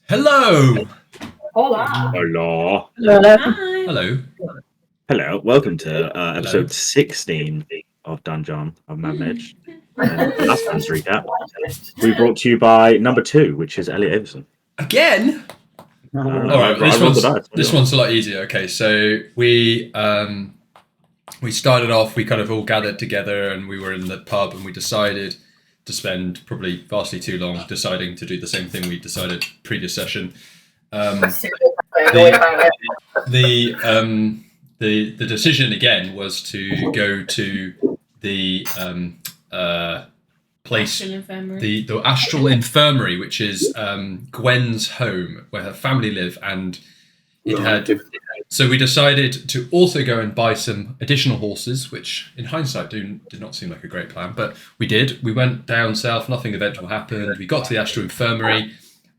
Hello. Hola. Hello. Hi. Hello. Hello. Welcome to episode 16 of Dungeon of Manage. And last time's recap, we brought to you by number 2, which is Elliot Avison. Again? All right. This one's a lot easier. Okay, so we started off. We kind of all gathered together, and we were in the pub, and we decided to spend probably vastly too long deciding to do the same thing we decided previous session. The decision again was to go to the place, the Astral Infirmary, which is Gwen's home where her family live, and it had. So we decided to also go and buy some additional horses, which in hindsight did not seem like a great plan, but we did. We went down south, nothing eventful happened. We got to the Astral Infirmary,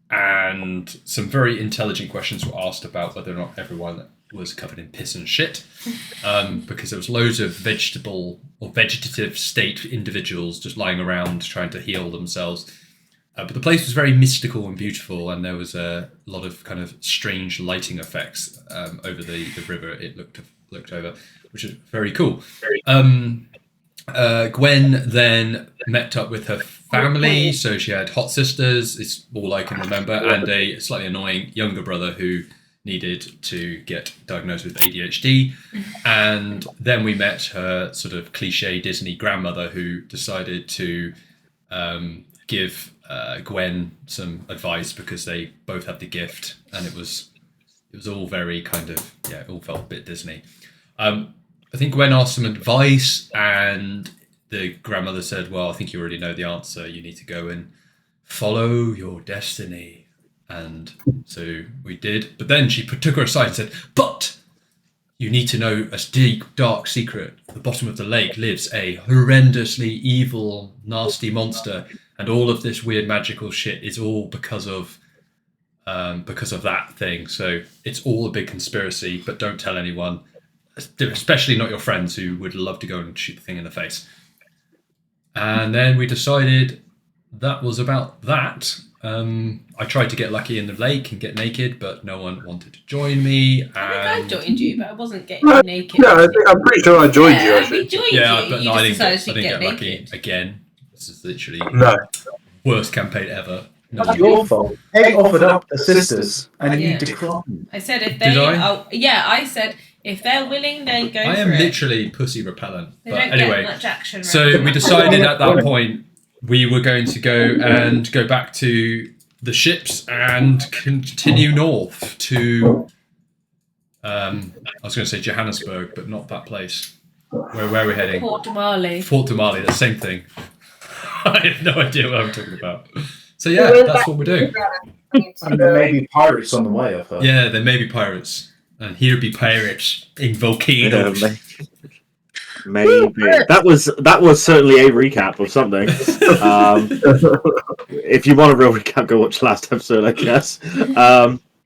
and some very intelligent questions were asked about whether or not everyone was covered in piss and shit, because there was loads of vegetative state individuals just lying around trying to heal themselves. But the place was very mystical and beautiful, and there was a lot of kind of strange lighting effects over the river it looked over, which is very cool. Gwen then met up with her family, so she had hot sisters, is all I can remember, and a slightly annoying younger brother who needed to get diagnosed with ADHD. And then we met her sort of cliche Disney grandmother, who decided to give Gwen some advice because they both had the gift, and it was all very kind of, it all felt a bit Disney. I think Gwen asked some advice, and the grandmother said, well, I think you already know the answer. You need to go and follow your destiny. And so we did. But then she took her aside and said, but you need to know a deep, dark secret. At the bottom of the lake lives a horrendously evil, nasty monster. And all of this weird magical shit is all because of that thing. So it's all a big conspiracy, but don't tell anyone, especially not your friends who would love to go and shoot the thing in the face. And then we decided that was about that. I tried to get lucky in the lake and get naked, but no one wanted to join me. I think I joined you, but I wasn't getting naked. No, I'm pretty sure I joined you. Actually. We joined you. But you no, just I didn't get naked. lucky again. This is literally worst campaign ever. That's your fault. Egg offered up the sisters, and you declined. I said if they, I said if they're willing, then go. I am literally pussy repellent. They but don't anyway, get much action. So we decided at that point we were going to go back to the ships and continue north to. I was going to say Johannesburg, but not that place. Where are we heading? Fort Damali. Fort Damali, the same thing. I have no idea what I'm talking about. So yeah, that's what we're doing. And there may be pirates on the way, I've heard. Yeah, there may be pirates. And here be pirates in volcanoes. Maybe. That was certainly a recap of something. If you want a real recap, go watch last episode, I guess.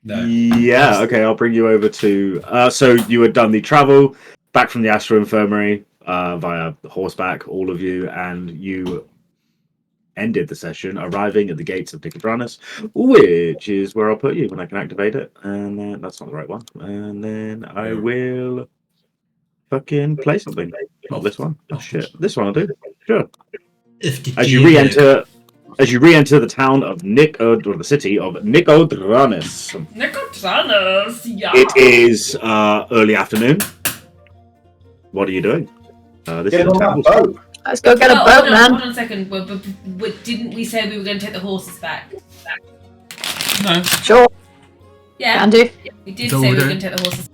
No. Yeah, okay, I'll bring you over to... so you had done the travel back from the Astral Infirmary via horseback, all of you, and you ended the session arriving at the gates of Dicobranus, which is where I'll put you when I can activate it. And then that's not the right one. And then I will fucking play something. Not this one. Oh shit. This one I'll do. Sure. As you re-enter the town of or the city of Nicodranus. Yeah. It is early afternoon. What are you doing? This is a boat. Let's go get a boat, man. Hold on a second. Didn't we say we were going to take the horses back? No. Sure. Yeah. Can do. We did say we were going to take the horses.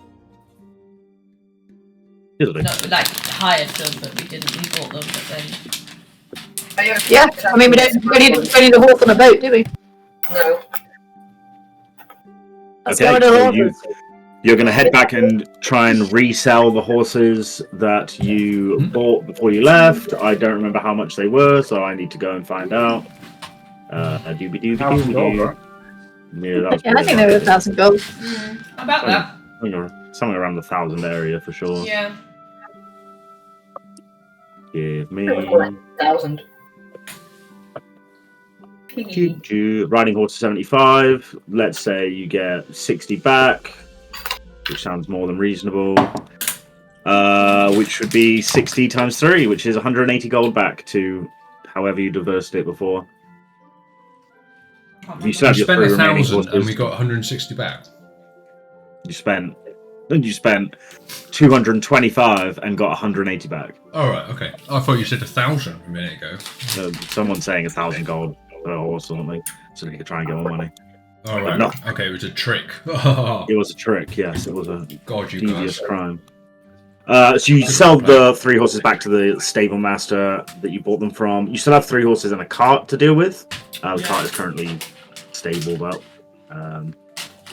No, we hired them, but we didn't. We bought them, but then. Yeah. I mean, we don't need a horse on a boat, do we? No. Let's go with the horses. You're going to head back and try and resell the horses that you bought before you left. I don't remember how much they were, so I need to go and find out. $1,000, Yeah, that was I think they were 1,000 gold. About that. Somewhere around the 1,000 area for sure. Yeah. Give me 1,000. Riding horse 75. Let's say you get 60 back, which sounds more than reasonable. Which would be 60 times 3, which is 180 gold back to however you diversified it before. You still We have your spent 3 remaining 1,000 horses. and we got 160 back. You spent 225 and got 180 back. All right, okay. I thought you said 1,000 a minute ago. Someone's saying 1,000 gold per horse or something, so they could try and get more money. All right. No. Okay, it was a trick. It was a trick, yes. It was a God, you devious guys. crime. So you sell the 3 horses back to the stable master that you bought them from. You still have 3 horses and a cart to deal with. The cart is currently stabled up.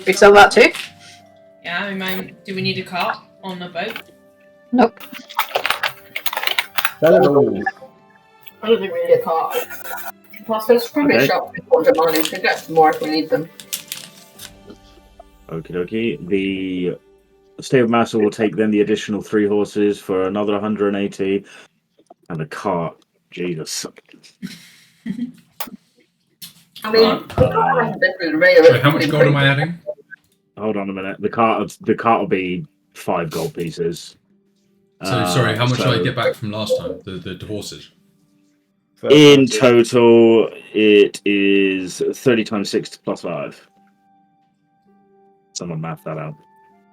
We sell that too? Yeah, I mean, do we need a cart on the boat? Nope. Hello. I don't think we need a cart. Plus, there's probably Okay. a shop in Port Money. We can get some more if we need them. Okie dokie. The stable master will take then the additional 3 horses for another 180 and a cart. Jesus. I mean, So how much gold am I adding? Hold on a minute. The cart will be 5 gold pieces. So sorry, how much so did I get back from last time? The horses. in total, it is 30 times 6 plus 5. Someone math that out.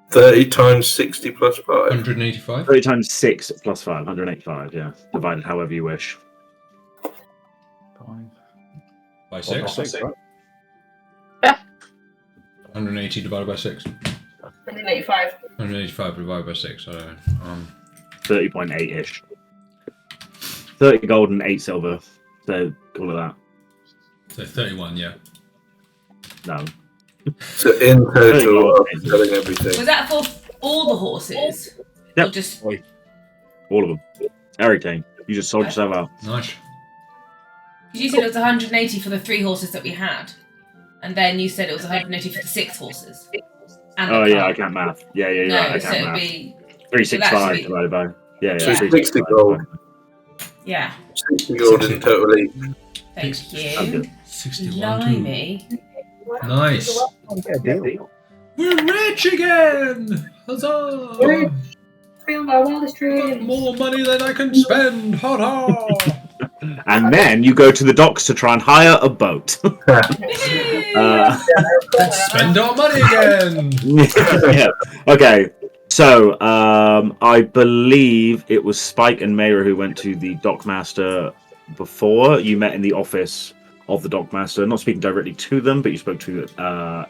30 times 60 plus 5. 185. 30 times 6 plus 5, 185, yeah. Divided however you wish. By 6. 180 divided by 6. 185. 185 divided by 6. I don't know. 30.8-ish. 30 gold and 8 silver. So, call it that. So 31, yeah. No. So in total, I'm selling everything. Was that for all the horses? Yep. Or just All of them. Everything. You just sold yourself out. Nice. because you said it was 180 for the 3 horses that we had, and then you said it was 180 for the 6 horses. And the Oh, yeah, I cart. can't math. Yeah, you're No, right, I so can't it'd math. be 365 be- divided by... Yeah, So yeah. it's 365 60 gold. yeah. 60 gold in total each. Thank Sounds you. good. 61 too. Blimey. Nice. We're rich again! Huzzah! Feel my wildest Got dreams. more money than I can spend! Hurrah! And then you go to the docks to try and hire a boat. Let's spend our money again! Yeah. Okay. So, I believe it was Spike and Meira who went to the dockmaster before. You met in the office of the dockmaster. Not speaking directly to them, but you spoke to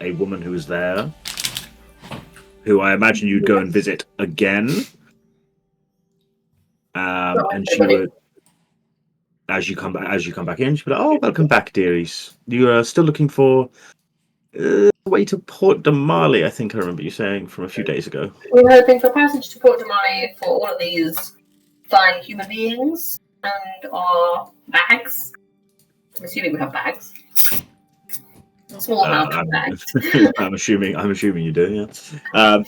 a woman who was there, who I imagine you'd go and visit again. And she would, as you come back in, she'd be like, "Oh, welcome back, dearies. You are still looking for way to Port de Marley, I think I remember you saying from a few days ago." We're hoping for passage to Port Money for all of these fine human beings and our bags. I'm assuming we have bags. Small amount of bags. I'm assuming you do. Yeah.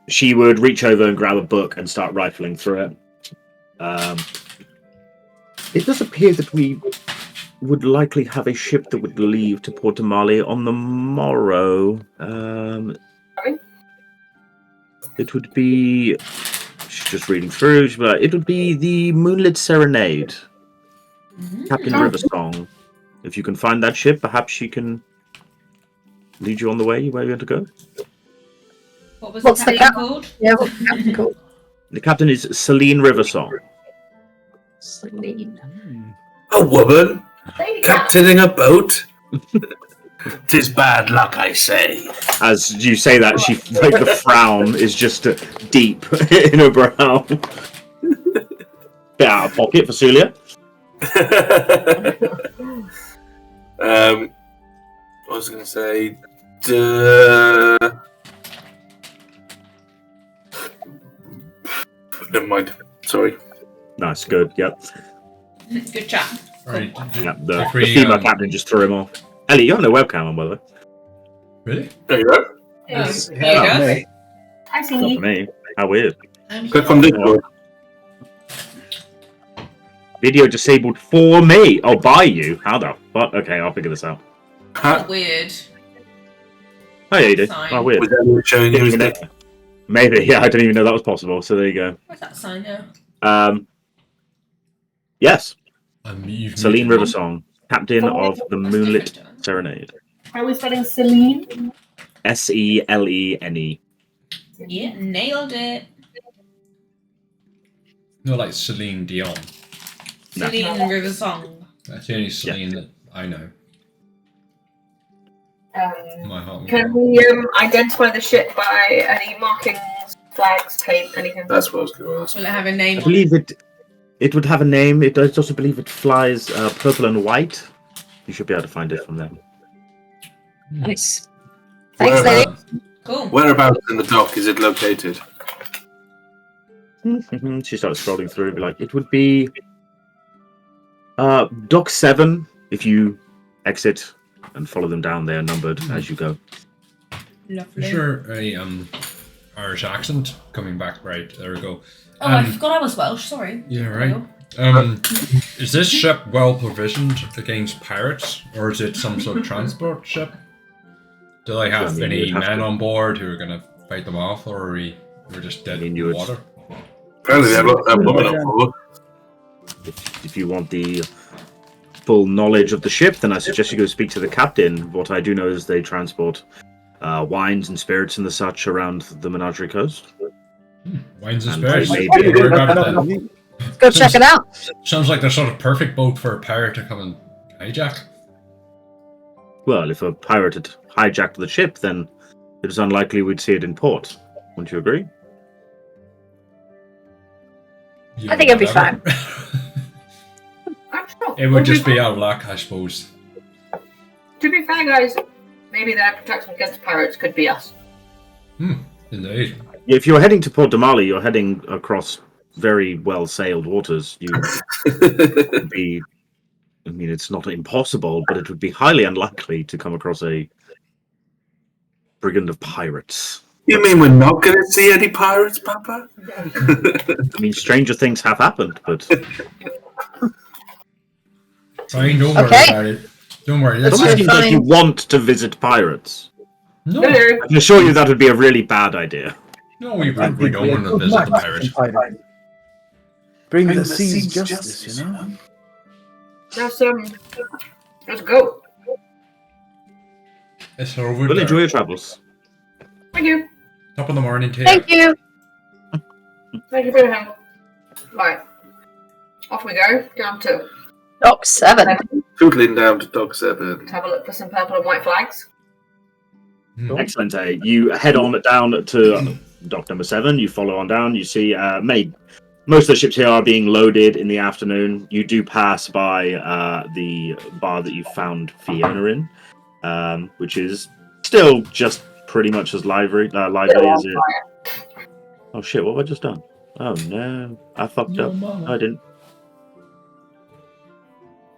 She would reach over and grab a book and start rifling through it. It does appear that we would likely have a ship that would leave to Port de Marley on the morrow. It would be. She's just reading through. She'd be like, it would be the Moonlit Serenade, Captain Riversong. If you can find that ship, perhaps she can lead you on the way where you want to go. What was What's the the captain cap- called? Yeah, what's the captain called? The captain is Celine Riversong. Celine. A woman Lady captaining a boat? 'Tis bad luck, I say. As you say that, she like the frown is just deep in her brow. Bit out of pocket for Soulia. I was going to say, never mind. Sorry. Nice, good. Yep. Good chat. Right, Yep. The Free, female captain just threw him off. Ellie, you have no webcam on, by the way. Really? There you go. Yes. There you go. me. I Not see. for me. How weird. Click on Discord. Video disabled for me. Oh, by you. How the fuck? Okay, I'll figure this out. Huh? Weird. Oh, yeah, you do. Sign. Oh, weird. Was that showing you Didn't his even dick? know- Maybe, yeah, I didn't even know that was possible. So there you go. Where's that sign now? Yes, You've Celine muted me. Riversong, captain of the That's Moonlit different. Serenade. How are we spelling Celine? Selene. Yeah, nailed it. No, like Celine Dion. No. Celine River Song. That's the only Celine that I know. My heart will Can go. we identify the ship by any markings, flags, paint, anything? That's what I was going to ask. Will it have a name I on believe it? it would have a name. I also believe it flies purple and white. You should be able to find it from there. Nice. Thanks, lady. Whereabouts, Cool. whereabouts in the dock is it located? She starts scrolling through and be like, it would be Dock 7 if you exit and follow them down. They are numbered as you go. Lovely. Is there a Irish accent coming back? Right, there we go. Oh, I forgot I was Welsh. Sorry. Yeah, right. Is this ship well provisioned against pirates, or is it some sort of transport ship? Do they have I mean, any you'd have men to- on board who are going to fight them off, or are we just dead I mean, in you the would- water? Apparently they have a woman on board. If you want the full knowledge of the ship, then I suggest you go speak to the captain. What I do know is they transport wines and spirits and the such around the Menagerie Coast. Wines and And spirits. maybe- Don't worry about it then. Let's go check it out. Sounds like the sort of perfect boat for a pirate to come and hijack. Well, if a pirate had hijacked the ship, then it is unlikely we'd see it in port. Wouldn't you agree? I think it'd be Whatever. I'm sure. It would just be our luck, I suppose. To be fair, guys, maybe their protection against pirates could be us. Indeed. If you're heading to Port de Mali, you're heading across very well sailed waters. You would be. I mean, it's not impossible, but it would be highly unlikely to come across a brigand of pirates. You mean we're not going to see any pirates, Papa? I mean, stranger things have happened, but Fine, don't worry Okay. about it. Don't worry. it Let's That's almost just seems like you find- want to visit pirates. no, Hello. I can assure you that would be a really bad idea. no, we don't want to visit the pirates. Bring the seas justice, you know? Let's go. It's over Well, enjoy there. your travels. Thank you. Top of the morning to Thank you. Thank you for your help. Right. Off we go. Down to Dock 7. Tootling down to Dock 7. have a look for some purple and white flags. Excellent. You head on down to dock number 7. You follow on down. You see most of the ships here are being loaded in the afternoon. You do pass by the bar that you found Fiona in, which is still just pretty much as lively as it. Oh shit! What have I just done? Oh no! I fucked up. I didn't.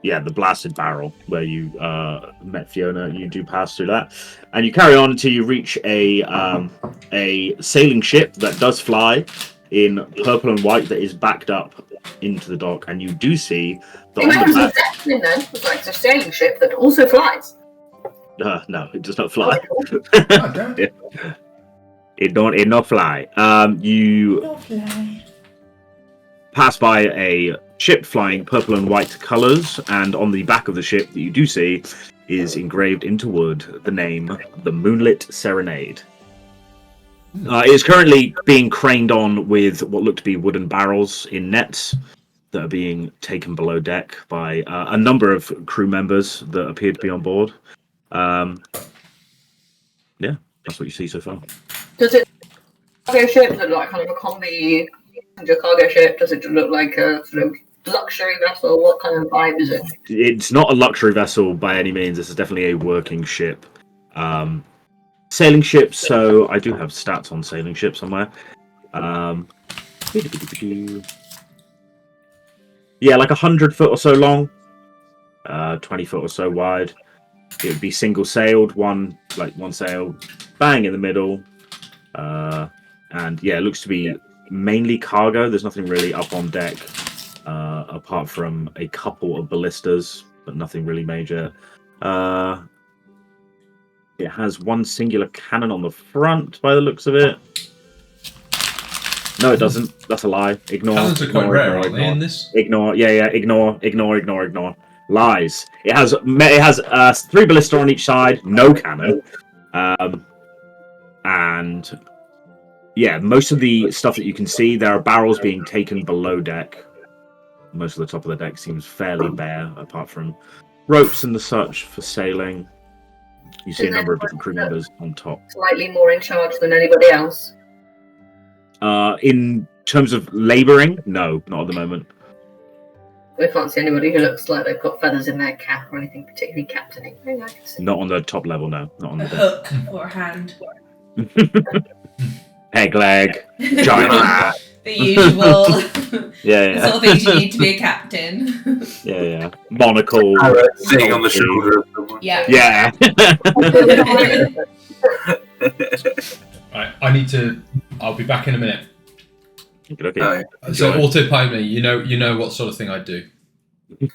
Yeah, the blasted barrel where you met Fiona. You do pass through that, and you carry on until you reach a sailing ship that does fly in purple and white that is backed up into the dock, and you do see that It on was the a back. Zeppelin then. It was like it's a sailing ship that also flies. No, it does not fly. Oh, damn. It not fly. You pass by a ship flying purple and white colours, and on the back of the ship that you do see is engraved into wood the name the Moonlit Serenade. It is currently being craned on with what look to be wooden barrels in nets that are being taken below deck by a number of crew members that appear to be on board. Yeah, that's what you see so far. Does it cargo ship? Does it look like kind of a combi passenger cargo ship? Does it look like a sort of luxury vessel? What kind of vibe is it? It's not a luxury vessel by any means. This is definitely a working ship. Sailing ships, so I do have stats on sailing ships somewhere. Yeah, like 100 foot or so long, 20 foot or so wide. It would be single sailed, one sail, bang in the middle. And yeah, it looks to be mainly cargo. There's nothing really up on deck, apart from a couple of ballistas, but nothing really major. It has one singular cannon on the front, by the looks of it. No, it doesn't. That's a lie. Ignore. Cannons are quite ignore, rare, ignore, aren't they, ignore. in this? Ignore. Yeah. Ignore. Lies. It has 3 ballista on each side. No cannon. And yeah, most of the stuff that you can see, there are barrels being taken below deck. Most of the top of the deck seems fairly bare, apart from ropes and the such for sailing. You see a number of different crew members on top. Slightly more in charge than anybody else. In terms of labouring, no, not at the moment. We can't see anybody who looks like they've got feathers in their cap or anything particularly captaining. Maybe I can see. Not on the top level, no. Not on A the hook or a hand. Peg leg, giant hat. The usual Yeah. sort of things you need to be a captain. Yeah. Monocle. Sitting on the shoulder of someone. Yeah. Yeah. Right, I need to. I'll be back in a minute. Okay. So autopilot me. You know what sort of thing I'd do.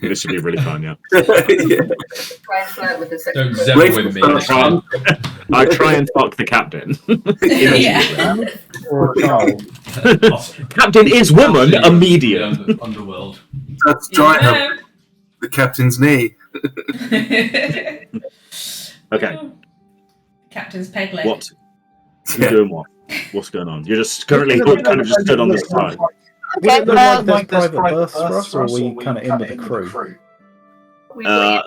This would be really fun, yeah. Yeah. Try and flirt with the Don't secretary. zebra win me this time. I try and fuck the captain. Yeah. Or a child. Captain is woman, a medium. The underworld. That's giant up the captain's knee. Okay, Captain's peg leg. what? You doing what? What's going on? You're just currently kind of just stood on the side. Would it look Okay, like there's private berths for us, or are we kind of in with the crew? We Uh,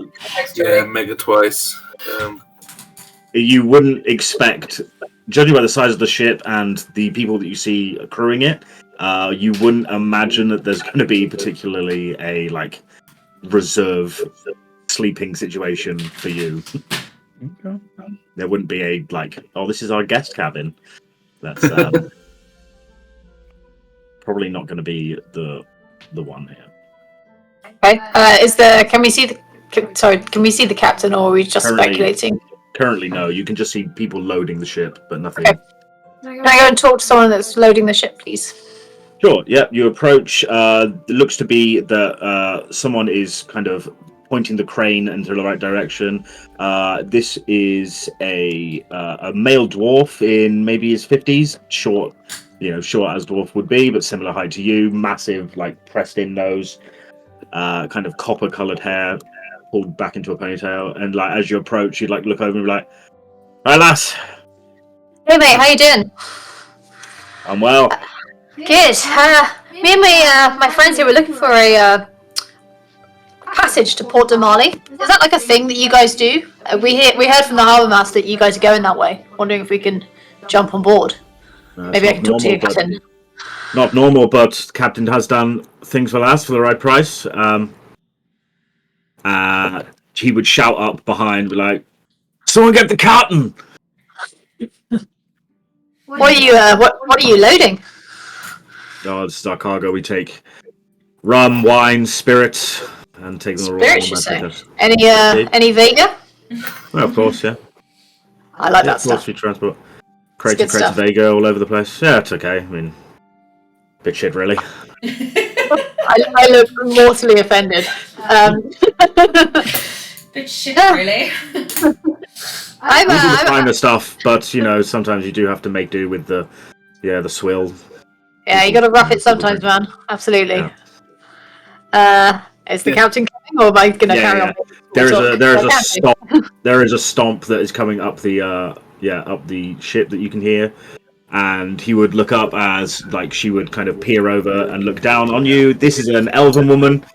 Yeah, mega twice. You wouldn't expect, judging by the size of the ship and the people that you see crewing it, you wouldn't imagine that there's going to be particularly a reserve sleeping situation for you. Okay. There wouldn't be a oh, this is our guest cabin. That's probably not going to be the one here. Okay. Can we see the captain, or are we just speculating? Currently, no. You can just see people loading the ship, but nothing. Okay. Can I go and talk to someone that's loading the ship, please? Sure. Yeah. You approach. It looks to be that someone is kind of pointing the crane into the right direction. This is a male dwarf in maybe his 50s, short as dwarf would be, but similar height to you, massive, pressed in nose, kind of copper coloured hair pulled back into a ponytail, and as you approach, you'd look over and be like, "Hi lass." Hey mate, how you doing? I'm well. Good. Me and my friends here were looking for a passage to Port de Marly. Is that a thing that you guys do? We heard from the harbour master that you guys are going that way. Wondering if we can jump on board. Maybe I can talk to you, Captain. Not normal, but the captain has done things for us for the right price. He would shout up behind, be like, "Someone get the carton!" What are you loading? Oh, this is our cargo. We take rum, wine, spirits, and take them Spirits, you say? all. Any Vega? Well, of course, yeah. I like that Of course, stuff. we transport crates good and crates of stuff. Vega all over the place. Yeah, it's okay. I mean, bit shit, really. I look mortally offended. Bit shit, really. I'm This is the kind of stuff, but sometimes you do have to make do with the swill. yeah, you got to rough it sometimes, man. Absolutely. Is the captain coming, or am I going to carry on? There is a stomp that is coming up the ship that you can hear, and he would look up as she would kind of peer over and look down on you. This is an elven woman,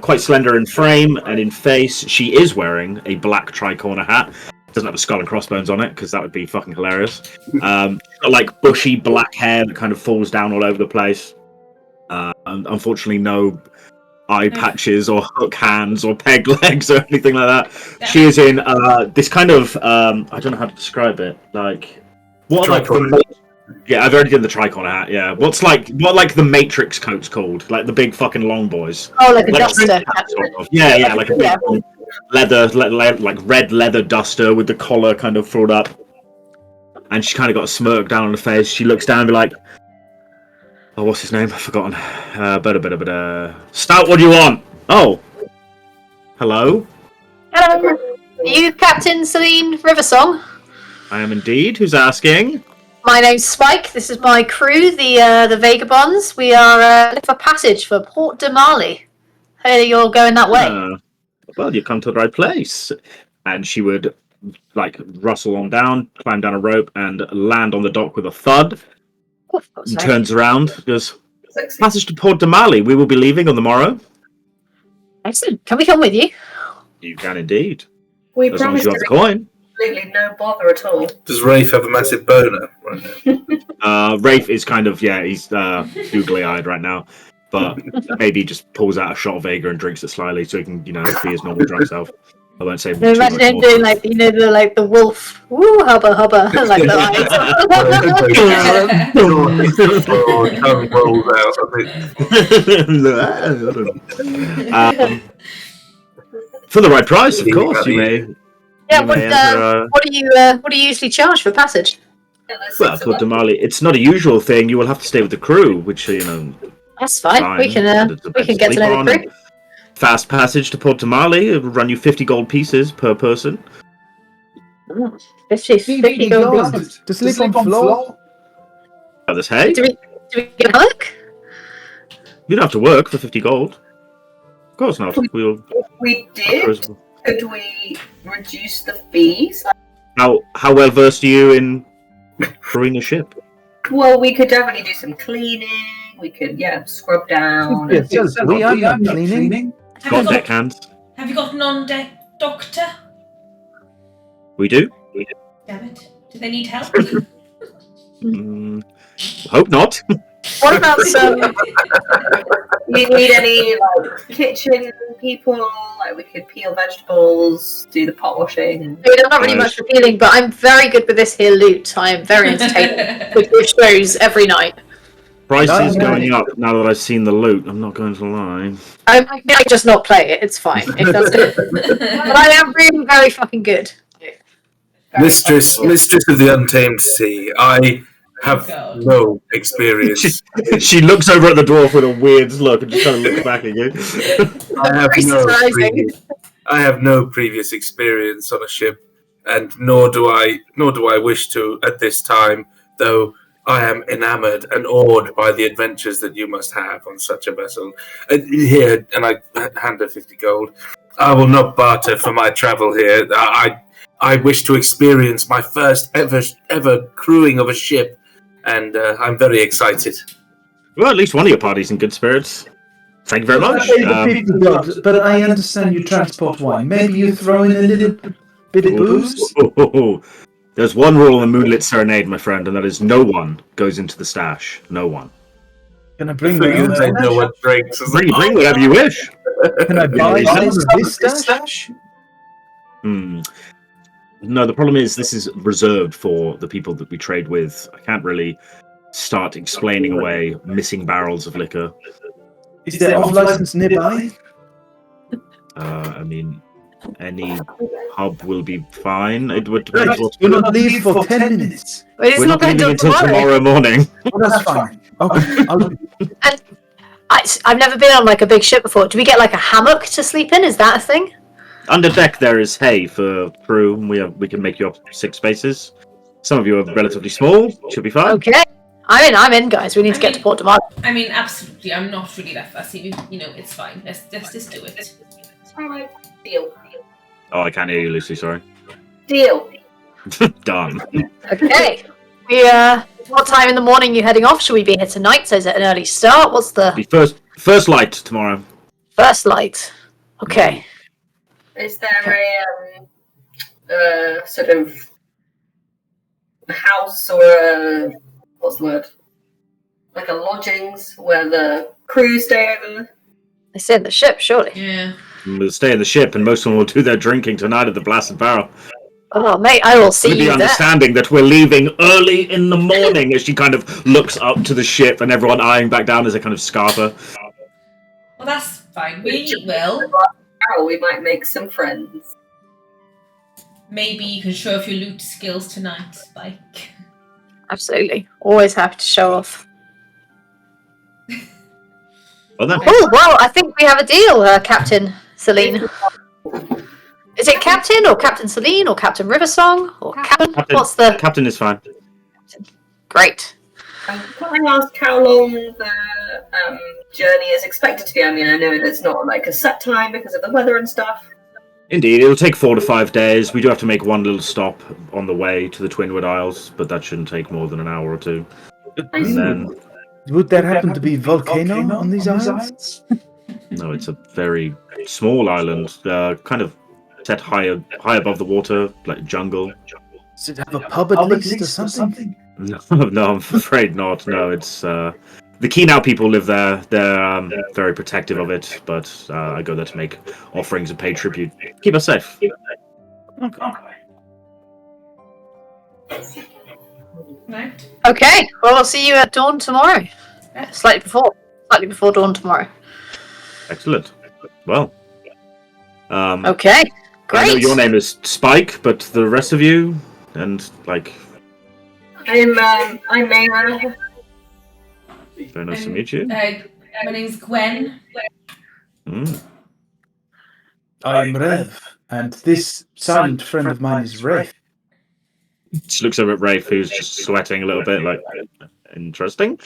quite slender in frame and in face. She is wearing a black tricorner hat. Doesn't have a skull and crossbones on it because that would be fucking hilarious. Got bushy black hair that kind of falls down all over the place. And unfortunately, no eye patches or hook hands or peg legs or anything like that. She is in this kind of I don't know how to describe it. Yeah, I've already done the tricorner hat. Yeah, what the Matrix coat's called? The big fucking long boys. Oh, like a duster. Sort of. Yeah, like a big red leather duster with the collar kind of filled up, and she kind of got a smirk down on her face. She looks down and be like, "Oh, what's his name? I've forgotten. Stout. What do you want? Oh, hello. Hello. you Captain Celine Riversong? I am indeed. Who's asking? My name's Spike. This is my crew, the Vagabonds. We are looking for passage for Port de Marly. Hey, you're going that way. Well, you come to the right place. And she would, rustle on down, climb down a rope, and land on the dock with a thud. And turns around, goes, passage to Port de Marly. We will be leaving on the morrow. Excellent. Can we come with you? You can indeed. We As long as promised you have the coin. absolutely no bother at all. Does Rafe have a massive boner right now? Rafe is kind of, he's googly-eyed right now. But maybe just pulls out a shot of Vega and drinks it slyly so he can, be his normal drunk self. I won't say too much imagine him more. doing the wolf. Woo, hubba hubba, like the Tongue rolls out. For the right price, of course, you may. Yeah, you may enter, what do you usually charge for passage? well, Port de Marly, it's not a usual thing. You will have to stay with the crew, which That's fine. We can get to know the crew. Fast passage to Port de Marly. It will run you 50 gold pieces per person. 50 gold pieces. To sleep on floor? This hay. Do we get work? You don't have to work for 50 gold. Of course not. If we did, could we reduce the fees? How well versed are you in crewing a ship? Well, we could definitely do some cleaning. We could, scrub down. Yes, we are cleaning. Got deckhands. Have you got an on-deck doctor? We do. Damn it. Do they need help? Hope not. What about some? Do you need any kitchen people? We could peel vegetables, do the pot washing. There's not really much for peeling, but I'm very good with this here loot. I am very entertaining with shows every night. Price is going up now that I've seen the loot. I'm not going to lie. I might just not play it. It's fine. It does it. But I am really very fucking good. Mistress of the Untamed Sea, I have no experience. She looks over at the dwarf with a weird look and just kind of looks back at you. I have no previous experience on a ship, and nor do I wish to at this time, though I am enamored and awed by the adventures that you must have on such a vessel. Here, and I hand her 50 gold. I will not barter for my travel here. I wish to experience my first ever crewing of a ship, and I'm very excited. Well, at least one of your party's in good spirits. Thank you very much. But I understand you transport wine. Maybe you throw in a little bit of booze? There's one rule in the Moonlit Serenade, my friend, and that is no one goes into the stash. No one. Can I bring my own stash? No one drinks. Bring whatever you wish. Can I buy some of this stash? No, the problem is this is reserved for the people that we trade with. I can't really start explaining away missing barrels of liquor. Is there off-license nearby? I mean, any hub will be fine. It would depend what... We're not leave for 10 minutes. We're not leaving until tomorrow morning. Well, that's fine. Okay. And I've never been on a big ship before. Do we get a hammock to sleep in? Is that a thing? Under deck there is hay for crew. We can make you up 6 spaces. Some of you are relatively small. Should be fine. Okay. I'm in, guys. We need to get to Port de Marly. I mean, absolutely. I'm not really that fussy. It's fine. Let's just do it. Alright, deal. Oh, I can't hear you, Lucy. Sorry. Deal. Done. Okay. What time in the morning are you heading off? Should we be here tonight? So is it an early start? What's the... Be first light tomorrow. First light. Okay. Is there a sort of house or a... what's the word? Like a lodgings where the crew stay over? They stay in the ship, surely. Yeah. We'll stay in the ship, and most of them will do their drinking tonight at the Blasted Barrel. Oh, mate, I will see With you the understanding that we're leaving early in the morning, as she kind of looks up to the ship, and everyone eyeing back down as they kind of scarf her. Well, that's fine. We will. We might make some friends. Maybe you can show off your loot skills tonight, Spike. Absolutely. Always happy to show off. Well, then. Oh, well, I think we have a deal, Captain Celine. Is it Captain or Captain Celine or Captain Riversong or Captain? What's the Captain is fine. great? Can I ask how long the journey is expected to be? I mean, I know there's not like a set time because of the weather and stuff. Indeed, it'll take 4 to 5 days. We do have to make one little stop on the way to the Twinwood Isles, but that shouldn't take more than an hour or two. And then, Would there happen to be volcano on these islands? no, it's a very small island, kind of set high above the water, like jungle. Does it have a pub at least or something? No, I'm afraid not. No, it's the Keenow people live there. They're very protective of it, but I go there to make offerings and pay tribute. Keep us safe. Okay. Right. Okay. Well, I'll see you at dawn tomorrow. Slightly before dawn tomorrow. Excellent. Well, Okay. I know Great. your name is Spike, but the rest of you, and like, I'm Meira. very nice to meet you. My name's Gwen. Mm. I'm Rafe, and this silent friend of mine is Rafe. She looks over at Rafe, who's just sweating a little bit, like, interesting.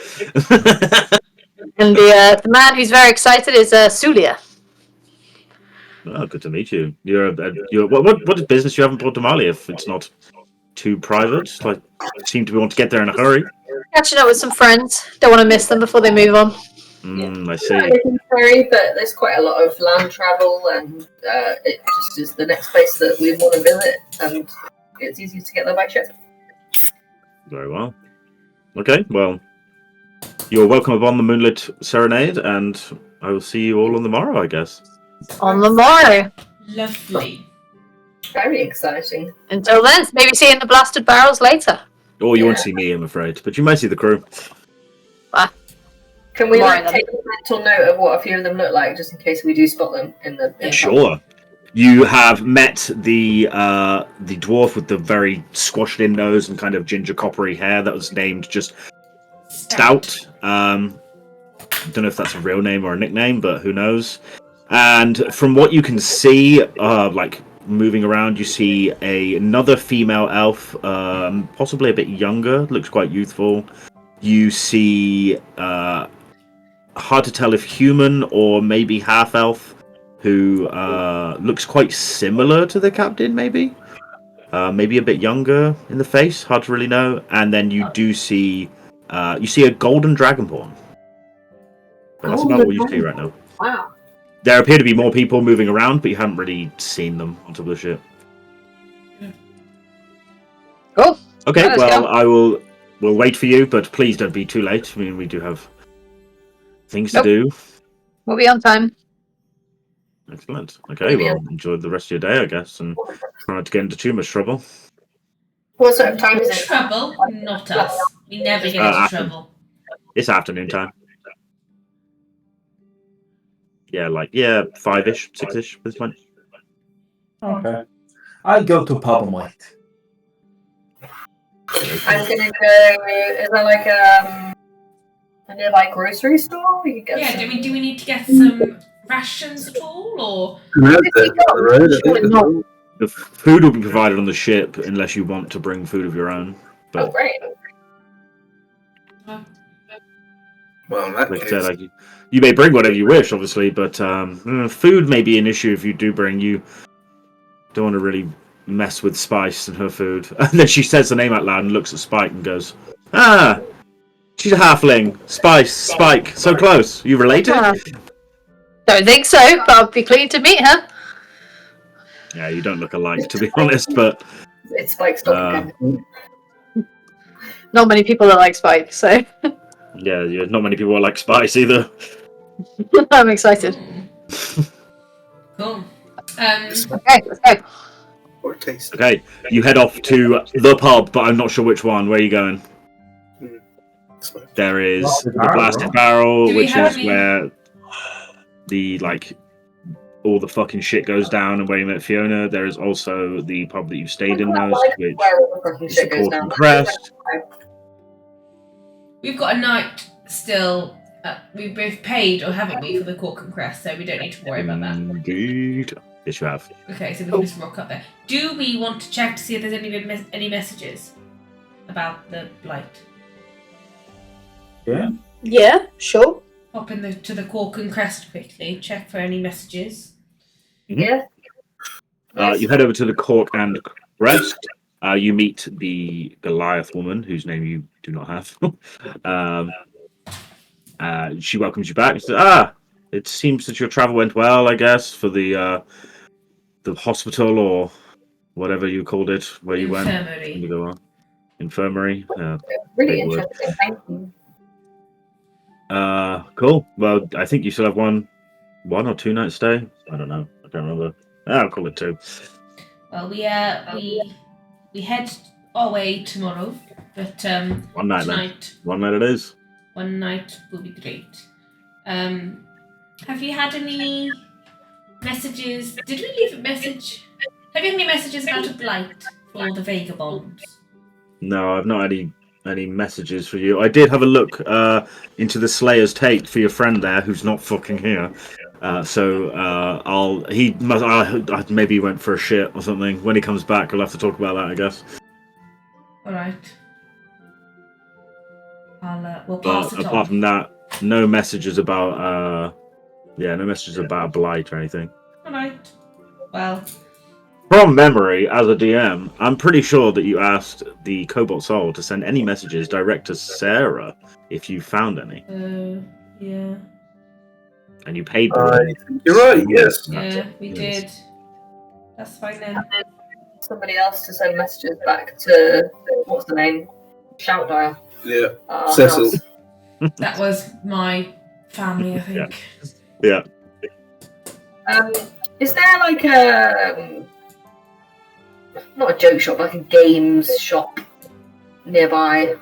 And the man who's very excited is Soulia. Oh, good to meet you. You're what business you have in Port Damali if it's not too private? Like, you seem to want to get there in a hurry. Catching up with some friends. Don't want to miss them before they move on. I see. Sorry, but there's quite a lot of land travel, and it just is the next place that we want to visit, and it's easy to get there by ship. Very well. Okay, well, you're welcome upon the Moonlit Serenade, and I will see you all on the morrow, I guess. On the morrow. Lovely. Very exciting. Until then, maybe seeing the blasted barrels later. Oh, you won't see me, I'm afraid, but you might see the crew. Can we Right, take a mental note of what a few of them look like, just in case we do spot them in the? Sure. You have met the dwarf with the very squashed-in nose and kind of ginger coppery hair that was named just Stout. Don't know if that's a real name or a nickname, but who knows. And from what you can see, like moving around, you see another female elf, possibly a bit younger, looks quite youthful. You see, hard to tell if human or maybe half elf, who looks quite similar to the captain, maybe. Maybe a bit younger in the face, hard to really know. And then you do see, a golden dragonborn. But that's about what you see right now. Wow. There appear to be more people moving around, but you haven't really seen them on top of the ship. Cool. Okay, Let's well, we'll wait for you, but please don't be too late. I mean, we do have things to do. We'll be on time. Excellent. Okay, well, enjoy the rest of your day, I guess, and try not to get into too much trouble. What sort of time is it? Trouble, not us. We never get into trouble. It's afternoon time. Yeah, 5-ish, 6-ish at this point. Okay. I'll go to pub and wait. I'm gonna go. Is there like a nearby grocery store? We could get Yeah, some. do we need to get some rations at all, or? The food will be provided on the ship unless you want to bring food of your own. Oh, But great. Well, in that like I case, said, you may bring whatever you wish, obviously, but food may be an issue if you do bring. You don't want to really mess with Spice and her food. And then she says the name out loud and looks at Spike and goes, "Ah, she's a halfling. Spike, so close. You related?" Don't think so, but I'll be pleased to meet her. Yeah, you don't look alike, to be honest, but It's Spike's dog. Not many people are like Spike, so yeah, not many people are like Spice either. I'm excited. Cool. Okay, let's go. or taste. Okay, you head off to the pub, but I'm not sure which one. Where are you going? There is the Blasted Barrel, Do we which have is any- where the all the fucking shit goes down and where you met Fiona. There is also the pub that you stayed in most, which Where all the fucking is the shit goes Court down. and Crest. We've got a night still. We've both paid, or haven't we, for the Cork and Crest, so we don't need to worry about that. Indeed. Yes, you have. Okay, so we can just rock up there. Do we want to check to see if there's any messages about the blight? Yeah. Yeah, sure. Pop to the Cork and Crest quickly. Check for any messages. Yeah. You head over to the Cork and Crest. You meet the Goliath woman, whose name you do not have. She welcomes you back and says, it seems that your travel went well, I guess, for the hospital or whatever you called it, where you went. Infirmary. Really interesting. Thank you. Cool. Well, I think you still have one or 2 nights stay. I don't know. I don't remember. I'll call it 2. Well, we head our way tomorrow, but One night tonight. One night it is. One night will be great. Have you had any messages? Did we leave a message? Have you had any messages about a blight for the vagabonds? No, I've not had any messages for you. I did have a look into the Slayer's Tate for your friend there, who's not fucking here. Maybe he went for a shit or something. When he comes back, we'll have to talk about that, I guess. All right. We'll pass it on. Apart from that, no messages about a blight or anything. All right. Well, from memory, as a DM, I'm pretty sure that you asked the Cobalt Soul to send any messages direct to Sarah if you found any. Yeah. And you paid them. You're right, yes. Yeah, we did. That's fine then. Somebody else to send messages back to, what's the name? Shout Dial. Yeah. Cecil. That was my family, I think. Yeah. Is there like not a joke shop, like a games shop nearby?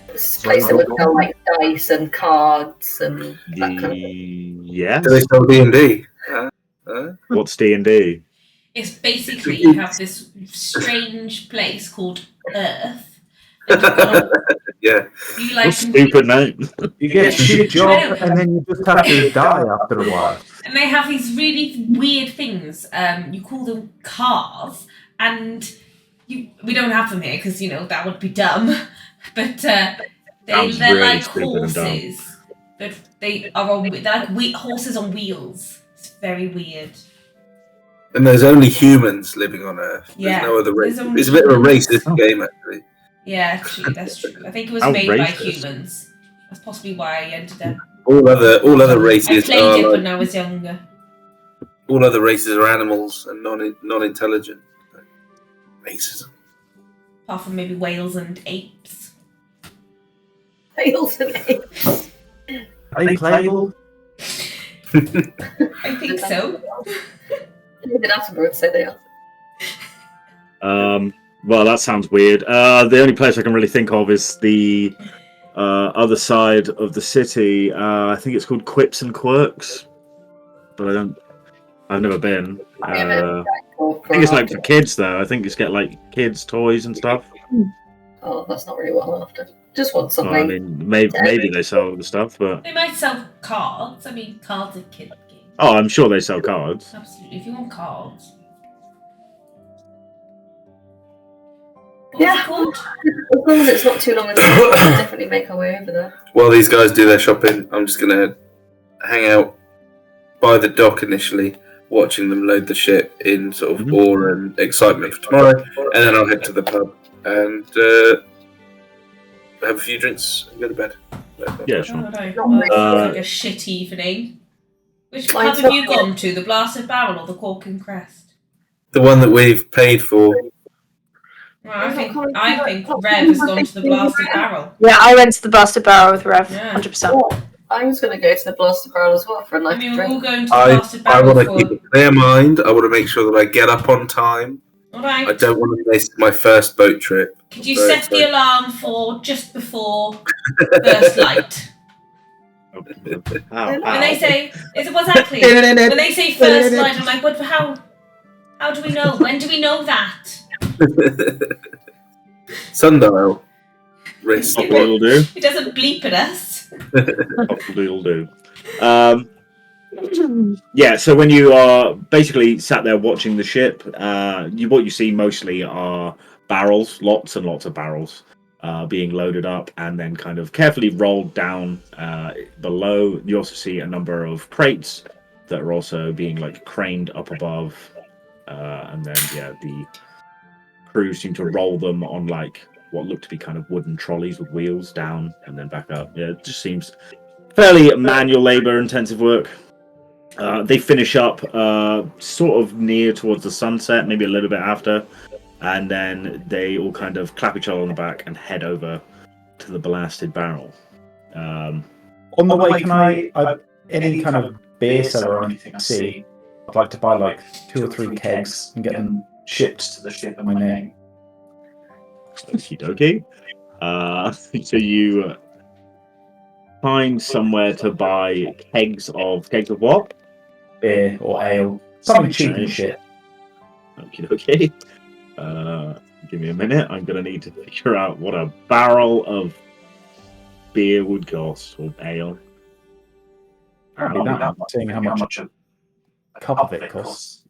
This place that would sell like dice and cards and that kind of thing. Yeah. Do they sell D&D? What's D&D? It's basically you have this strange place called Earth. And Yeah. you like Stupid name. You get a shit job and then you just have to die after a while. And they have these really weird things. You call them cars, and we don't have them here because that would be dumb. But they're really like stupid and dumb. horses, but they're like horses on wheels. It's very weird. And there's only humans living on Earth. Yeah, There's no other race. there's only It's a bit of a humans. racist game, actually. Yeah, actually, that's true. I think it was How made by racist. humans. That's possibly why I ended up. All other I races played are it when I was younger. all other races are animals and non-intelligent. Racism. Apart from maybe whales and apes. Whales and apes. Are you playable? I think so. Even Attenborough would say they are. Well, that sounds weird. The only place I can really think of is the other side of the city. I think it's called Quips and Quirks, but I've never been. I think it's like for kids though. I think it's get like kids' toys and stuff. Oh, that's not really what I'm after. Just want Well, something. I mean, maybe they sell the stuff, but They might sell cards. I mean, cards are kid games. I'm sure they sell cards. Absolutely. If you want cards. Yeah. What's it called? As long as it's not too long, we'll definitely make our way over there. While these guys do their shopping, I'm just gonna hang out by the dock initially, watching them load the ship in sort of awe and excitement for tomorrow, and then I'll head to the pub and have a few drinks and go to bed. Yeah, Oh, sure. right. Well, it sounds like a shit evening. Which pub have you gone to? The Blasted Barrel or the Cork and Crest? The one that we've paid for. Well, I think Rev has gone to the Blasted Barrel. Yeah, I went to the Blasted Barrel with Rev, Yeah. 100%. I was going to go to the Blasted Barrel as well for a nice I mean, we're all drink. going to the I Blasted Barrel want to for... keep a clear mind. I want to make sure that I get up on time. Alright. I don't want to miss my first boat trip. Could you set the alarm for just before first light? When they say, exactly. When they say first light, I'm like, how do we know? When do we know that? Sundial. Wrist. Hopefully it'll do. It doesn't bleep at us. Hopefully it'll do. Yeah, so when you are basically sat there watching the ship, what you see mostly are barrels, lots and lots of barrels being loaded up and then kind of carefully rolled down below. You also see a number of crates that are also being like craned up above. And then, the crew seem to roll them on like what look to be kind of wooden trolleys with wheels down and then back up. Yeah, it just seems fairly manual labor intensive work. They finish up sort of near towards the sunset, maybe a little bit after, and then they all kind of clap each other on the back and head over to the blasted barrel. On the way, can I any kind of beer cellar or anything I see, I'd like to buy like 2 or 3 kegs and get them shipped to the ship in my name. Okie dokie. So you find somewhere to buy kegs of what? Beer or ale. Something cheap and shit. Okie dokie. Give me a minute. I'm going to need to figure out what a barrel of beer would cost, or ale. Apparently that much, seeing how much a cup of it costs.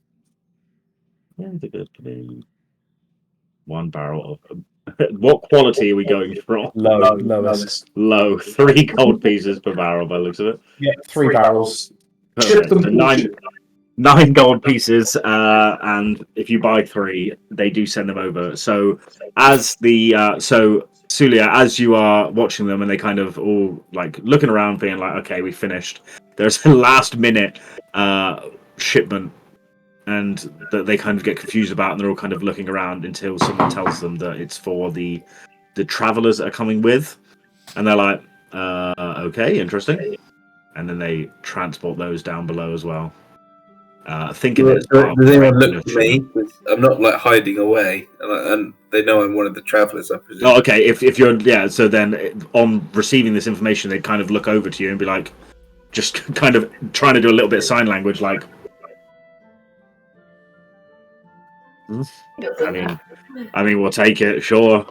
One barrel of... What quality are we going for? Lowest. Low. 3 gold pieces per barrel by the looks of it. Yeah, 3 barrels. Perfect. So 9 gold pieces, and if you buy 3, they do send them over. So as Soulia, as you are watching them and they kind of all like looking around being like, okay, we finished, there's a last minute shipment and that they kind of get confused about, and they're all kind of looking around until someone tells them that it's for the travelers that are coming with, and they're like, okay, interesting. And then they transport those down below as well. Thinking does anyone look at me? I'm not like hiding away, and they know I'm one of the travelers, I presume. Oh, okay. If you're so then on receiving this information, they kind of look over to you and be like, just kind of trying to do a little bit of sign language, like. I mean, we'll take it, sure.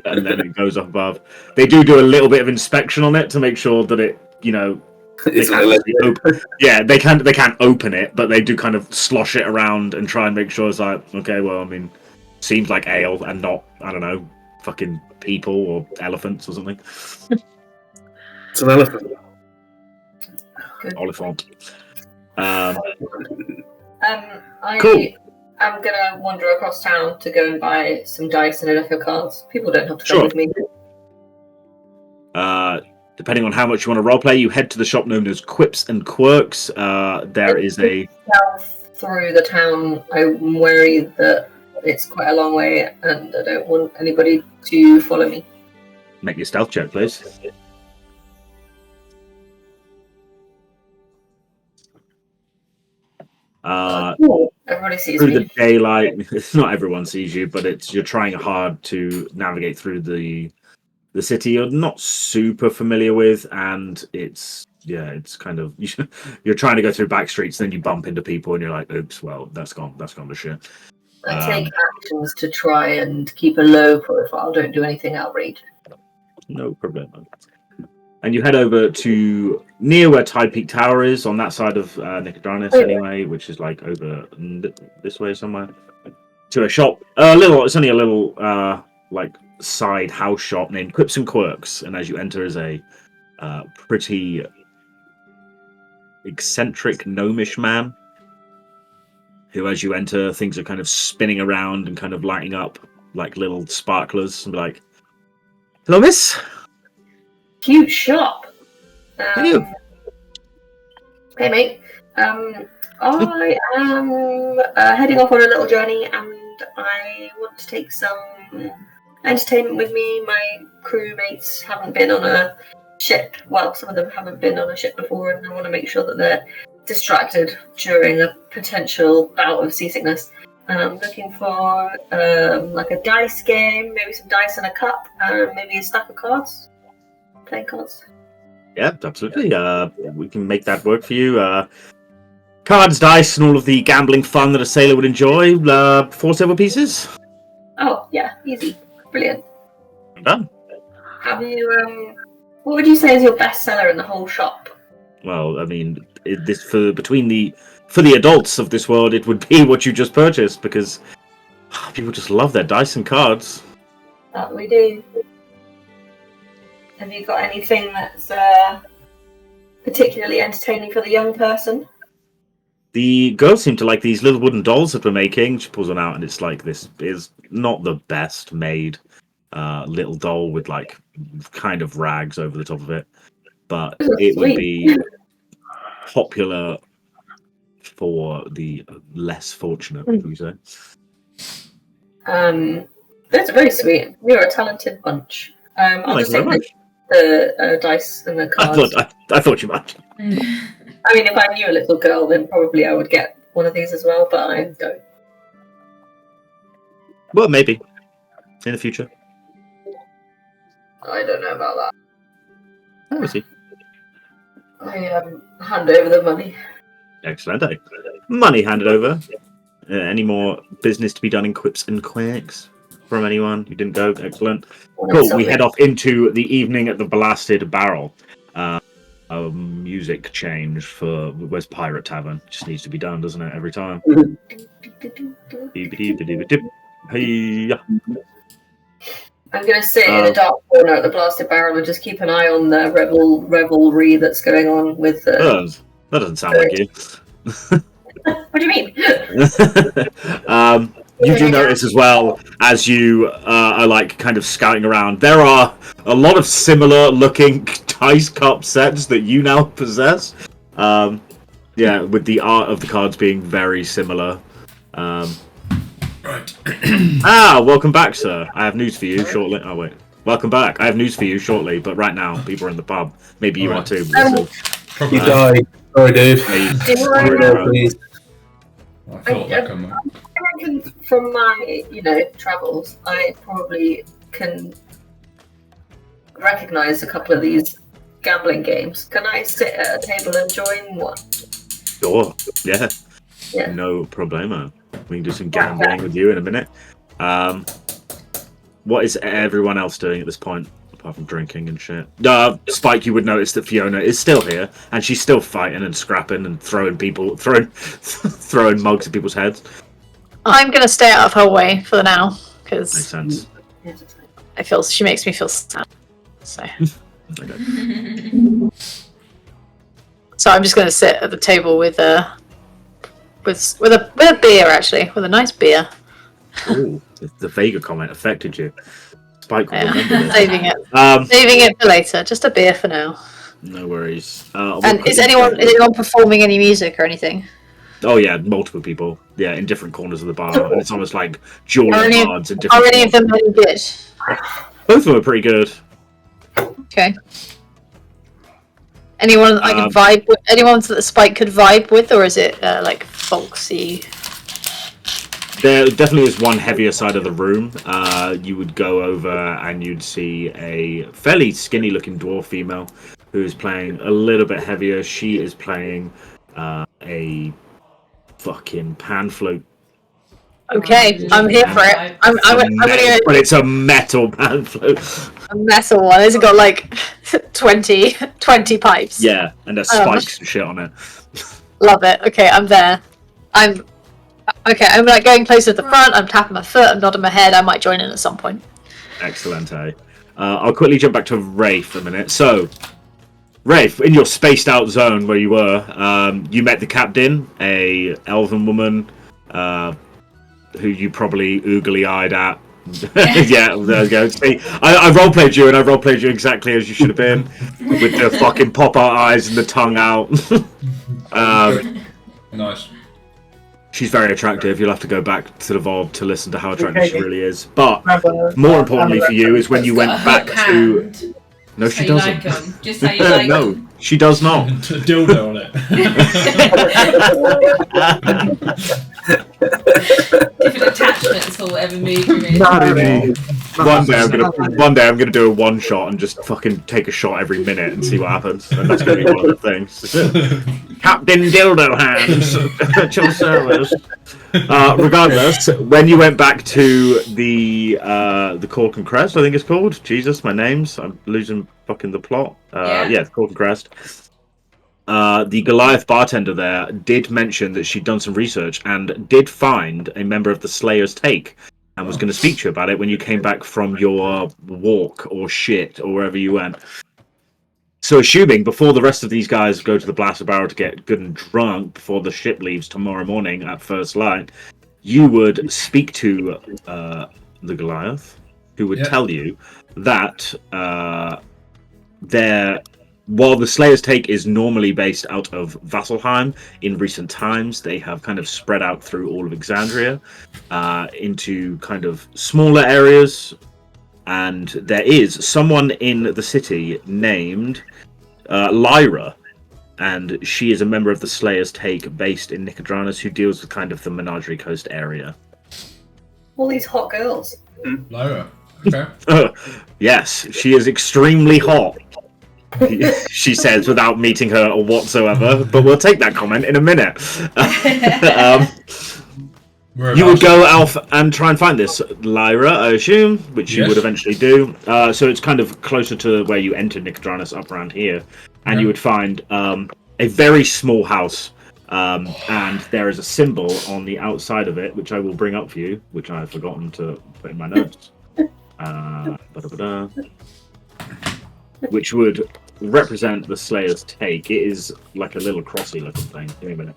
And then it goes up above. They do a little bit of inspection on it to make sure that it, they can't open it, but they do kind of slosh it around and try and make sure it's like, okay, well, I mean, seems like ale and not, I don't know, fucking people or elephants or something. It's an elephant. Oliphant. Cool. I'm gonna wander across town to go and buy some dice and a deck of cards. People don't have to come with me. Depending on how much you want to roleplay, you head to the shop known as Quips and Quirks. There is a... Through the town, I'm worried that it's quite a long way and I don't want anybody to follow me. Make your stealth check, please. Everybody sees through me. The daylight. Not everyone sees you, but you're trying hard to navigate through the city you're not super familiar with, and it's kind of you're trying to go through back streets, then you bump into people, and you're like, "Oops, well, that's gone to shit." I take actions to try and keep a low profile. Don't do anything outrageous. No problem. And you head over to near where Tide Peak Tower is, on that side of Nicodranis, anyway, which is like over this way somewhere. To a shop, it's only a little like side house shop named Quips and Quirks, and as you enter is a pretty eccentric gnomish man, who, as you enter, things are kind of spinning around and kind of lighting up like little sparklers, and be like, "Hello, miss." Cute shop. Hello. Hey, mate. I am heading off on a little journey, and I want to take some entertainment with me. My crewmates haven't been on a ship. Well, some of them haven't been on a ship before, and I want to make sure that they're distracted during a potential bout of seasickness. And I'm looking for like a dice game, maybe some dice and a cup, and maybe a stack of cards. Playing cards. Yeah, absolutely. We can make that work for you. Cards, dice, and all of the gambling fun that a sailor would enjoy. 4 silver pieces. Oh, yeah, easy. Brilliant. I'm done. Have you, what would you say is your best seller in the whole shop? Well, I mean, for the adults of this world, it would be what you just purchased, because people just love their dice and cards. That we do. Have you got anything that's particularly entertaining for the young person? The girls seem to like these little wooden dolls that we're making. She pulls one out, and it's like, this is not the best made little doll with like kind of rags over the top of it, but it would be popular for the less fortunate, would you say? That's very sweet. You're a talented bunch. I'll just take the dice and the cards. I thought you might. I mean, if I knew a little girl, then probably I would get one of these as well, but I don't. Well, maybe. In the future. I don't know about that. Oh, I see. I hand over the money. Excellent. Money handed over. Any more business to be done in quips and quirks from anyone who didn't go? Excellent. Cool. We head off into the evening at the Blasted Barrel. A music change for Where's Pirate Tavern? Just needs to be done, doesn't it? Every time. Hey. I'm going to sit in a dark corner at the Blasted Barrel and just keep an eye on the revelry that's going on with the... That doesn't sound like you. What do you mean? You do notice as well, as you are like kind of scouting around, there are a lot of similar looking dice cup sets that you now possess. Yeah, with the art of the cards being very similar. Right. Welcome back, sir. I have news for you shortly. Oh, wait. Welcome back. I have news for you shortly, but right now, people are in the pub. Maybe you are too. Probably. You died. Sorry, dude. Please. I thought that come up. I reckon from my, travels, I probably can recognise a couple of these gambling games. Can I sit at a table and join one? Sure. Yeah. Yeah. No problemo. We can do some gambling with you in a minute. What is everyone else doing at this point, apart from drinking and shit? Spike, you would notice that Fiona is still here, and she's still fighting and scrapping and throwing mugs at people's heads. I'm gonna stay out of her way for now Makes because sense. she makes me feel sad. So, Okay. so I'm just gonna sit at the table with a beer, actually, with a nice beer. Ooh, the Vega comment affected you. Spike will Yeah. remember this. Saving it for later. Just a beer for now. No worries. And is anyone performing any music or anything? Oh yeah, multiple people. Yeah, in different corners of the bar, and it's almost like dueling cards in Are different. any of them any good? Both of them are pretty good. Okay. Anyone I can vibe with? Anyone that Spike could vibe with, or is it like folksy? There definitely is one heavier side of the room. You would go over and you'd see a fairly skinny-looking dwarf female who is playing a little bit heavier. She is playing a fucking pan flute. Okay, I'm here for it. I'm gonna But it's a metal pan flute. a metal one. Has it got like 20 pipes? Yeah, and there's spikes and shit on it. Love it. Okay, I'm there. I'm like going closer to the front. I'm tapping my foot. I'm nodding my head. I might join in at some point. Excellent. I'll quickly jump back to Rafe for a minute. So, Rafe, in your spaced out zone where you were, you met the captain, a elven woman, who you probably oogly eyed at. Yeah, there you go. See, I roleplayed you, and I roleplayed you exactly as you should have been, with the fucking pop out eyes and the tongue out. Nice. She's very attractive. You'll have to go back to the VOD to listen to how attractive she really is. But more importantly for you is when you went back to. No, she doesn't. Just how you like No, them. she does not. Dildo on it. Different attachments for whatever mood you're in. One day I'm gonna do a one shot and just fucking take a shot every minute and see what happens. And that's gonna be one of the things. Captain Dildo Hands at your service. Regardless, when you went back to the Cork and Crest, I think it's called. Jesus, my names. I'm losing fucking the plot. Yeah, Cork and Crest. the Goliath bartender there did mention that she'd done some research and did find a member of the Slayer's Take and was going to speak to you about it when you came back from your walk or shit or wherever you went. So assuming before the rest of these guys go to the Blaster Barrel to get good and drunk before the ship leaves tomorrow morning at first light, you would speak to the Goliath, who would tell you that while the Slayer's Take is normally based out of Vasselheim, in recent times they have kind of spread out through all of Exandria into kind of smaller areas. And there is someone in the city named Lyra, and she is a member of the Slayer's Take based in Nicodranus who deals with kind of the Menagerie Coast area. All these hot girls. Lyra. Okay. Yes, she is extremely hot, she says without meeting her whatsoever, but we'll take that comment in a minute. You would go, Alf, and try and find this Lyra, I assume, which you would eventually do. So it's kind of closer to where you entered Nicodranus, up around here. And you would find a very small house. And there is a symbol on the outside of it, which I will bring up for you, which I have forgotten to put in my notes. Which would represent the Slayer's Take. It is like a little crossy looking thing. Give me a minute.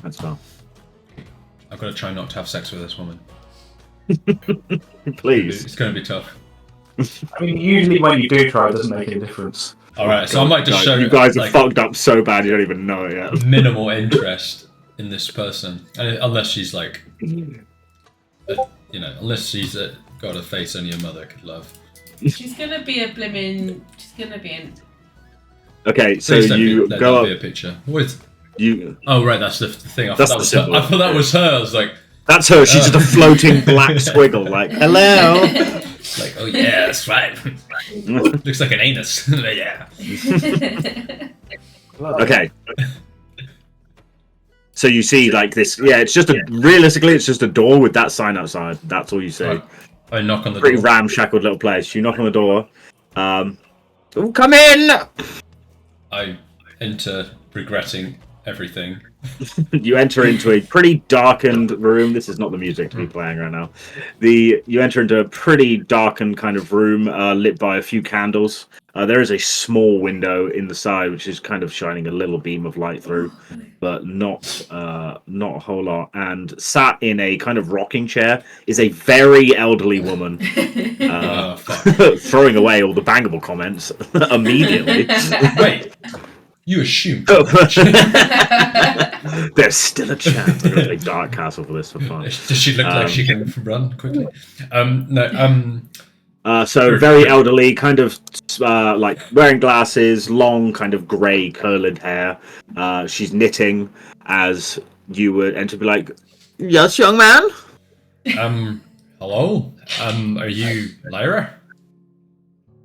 That's fine. I've got to try not to have sex with this woman. Please. It's going to be tough. I mean, usually when you do try, it doesn't make any difference. Alright, so I might just show you guys are fucked up so bad you don't even know it yet. Minimal interest in this person. Unless she's like, unless she's got a face only a mother could love. She's going to be a blimmin'... She's going to be in... Okay, so you go up... Be a picture. What is... You... Oh, right, that's the thing. I That's thought that was her. I was like... That's her. She's just a floating black squiggle, like, hello. Like, oh yeah, that's right. Looks like an anus. Yeah. Okay. So you see, like, this... Yeah, it's just realistically, it's just a door with that sign outside. That's all you see. Right. I knock on the Pretty door. ramshackled little place. You knock on the door. Oh, come in! I enter, regretting everything. You enter into a pretty darkened room. This is not the music to be playing right now. You enter into a pretty darkened kind of room, lit by a few candles. There is a small window in the side, which is kind of shining a little beam of light through, but not a whole lot. And sat in a kind of rocking chair is a very elderly woman, throwing away all the bangable comments immediately. Wait. You assume. There's still a chance. I'm going to play Dark Castle for this for fun. Does she look like she can run quickly? So very elderly, kind of like wearing glasses, long kind of grey curled hair. She's knitting as you would enter, be like, yes, young man? Hello? Are you Lyra?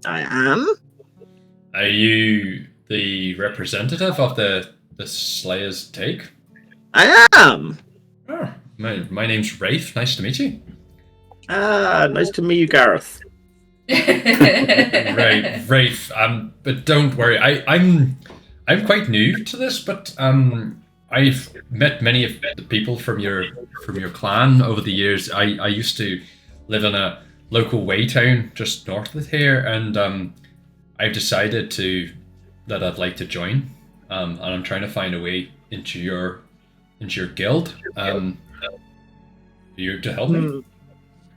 I am. Are you the representative of the Slayer's Take? I am. Oh, my name's Rafe. Nice to meet you. Nice to meet you, Gareth. Rafe. But don't worry. I'm quite new to this, but I've met many of the people from your clan over the years. I used to live in a local way town just north of here, and I've decided that I'd like to join, and I'm trying to find a way into your guild. You to help me?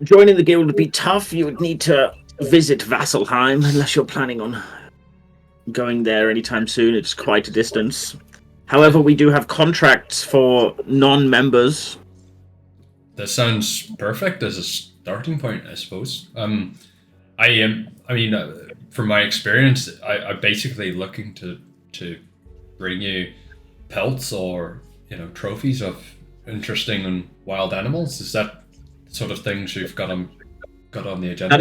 Joining the guild would be tough. You would need to visit Vasselheim, unless you're planning on going there anytime soon. It's quite a distance. However, we do have contracts for non-members. That sounds perfect as a starting point, I suppose. From my experience, I'm basically looking to bring you pelts or trophies of interesting and wild animals. Is that the sort of things you've got on the agenda?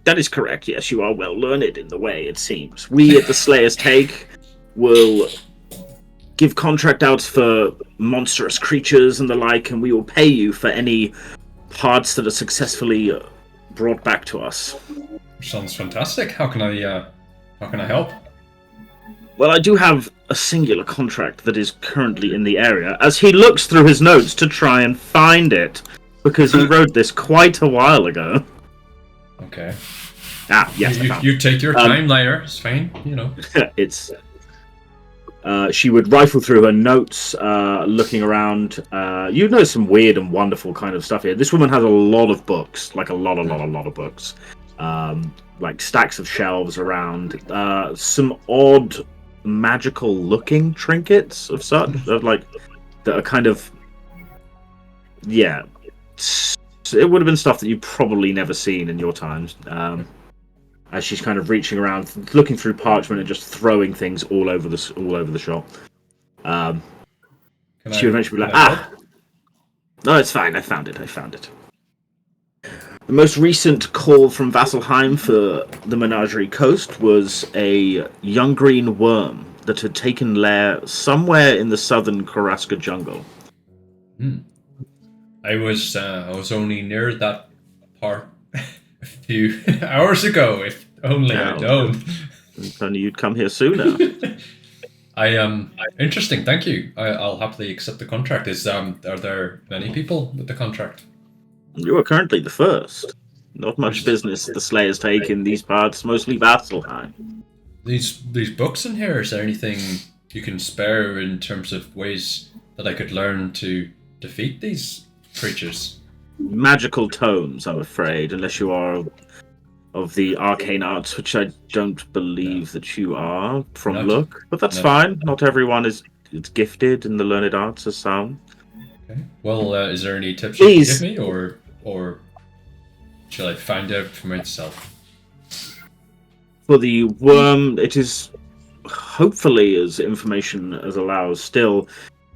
That is correct. Yes, you are well learned in the way, it seems. We at the Slayer's Take will give contract outs for monstrous creatures and the like, and we will pay you for any parts that are successfully brought back to us. Sounds fantastic. How can I help? Well, I do have a singular contract that is currently in the area, as he looks through his notes to try and find it, because he wrote this quite a while ago. Okay. Ah, yes, I found You take your time, Lyra. It's fine, it. It's... she would rifle through her notes, looking around. You know some weird and wonderful kind of stuff here. This woman has a lot of books, like a lot of books. Like stacks of shelves around. Some odd magical-looking trinkets of such, that are kind of... Yeah. It would have been stuff that you've probably never seen in your times. As she's kind of reaching around, looking through parchment and just throwing things all over the shop. She would eventually be like, no, it's fine, I found it. The most recent call from Vasselheim for the Menagerie Coast was a young green worm that had taken lair somewhere in the southern Karaska jungle. I was only near that part a few hours ago. If only I'd known. If only you'd come here sooner. Interesting. Thank you. I'll happily accept the contract. Are there many people with the contract? You are currently the first. Not much business the Slayers take in these parts, mostly Vasselheim. These books in here. Is there anything you can spare in terms of ways that I could learn to defeat these creatures? Magical tomes, I'm afraid, unless you are of the arcane arts, which I don't believe that you are from look. But that's fine. Not everyone is gifted in the learned arts as some. Okay. Well, is there any tips you can give me, or shall I find out for myself? For the worm, it is hopefully as information as allows still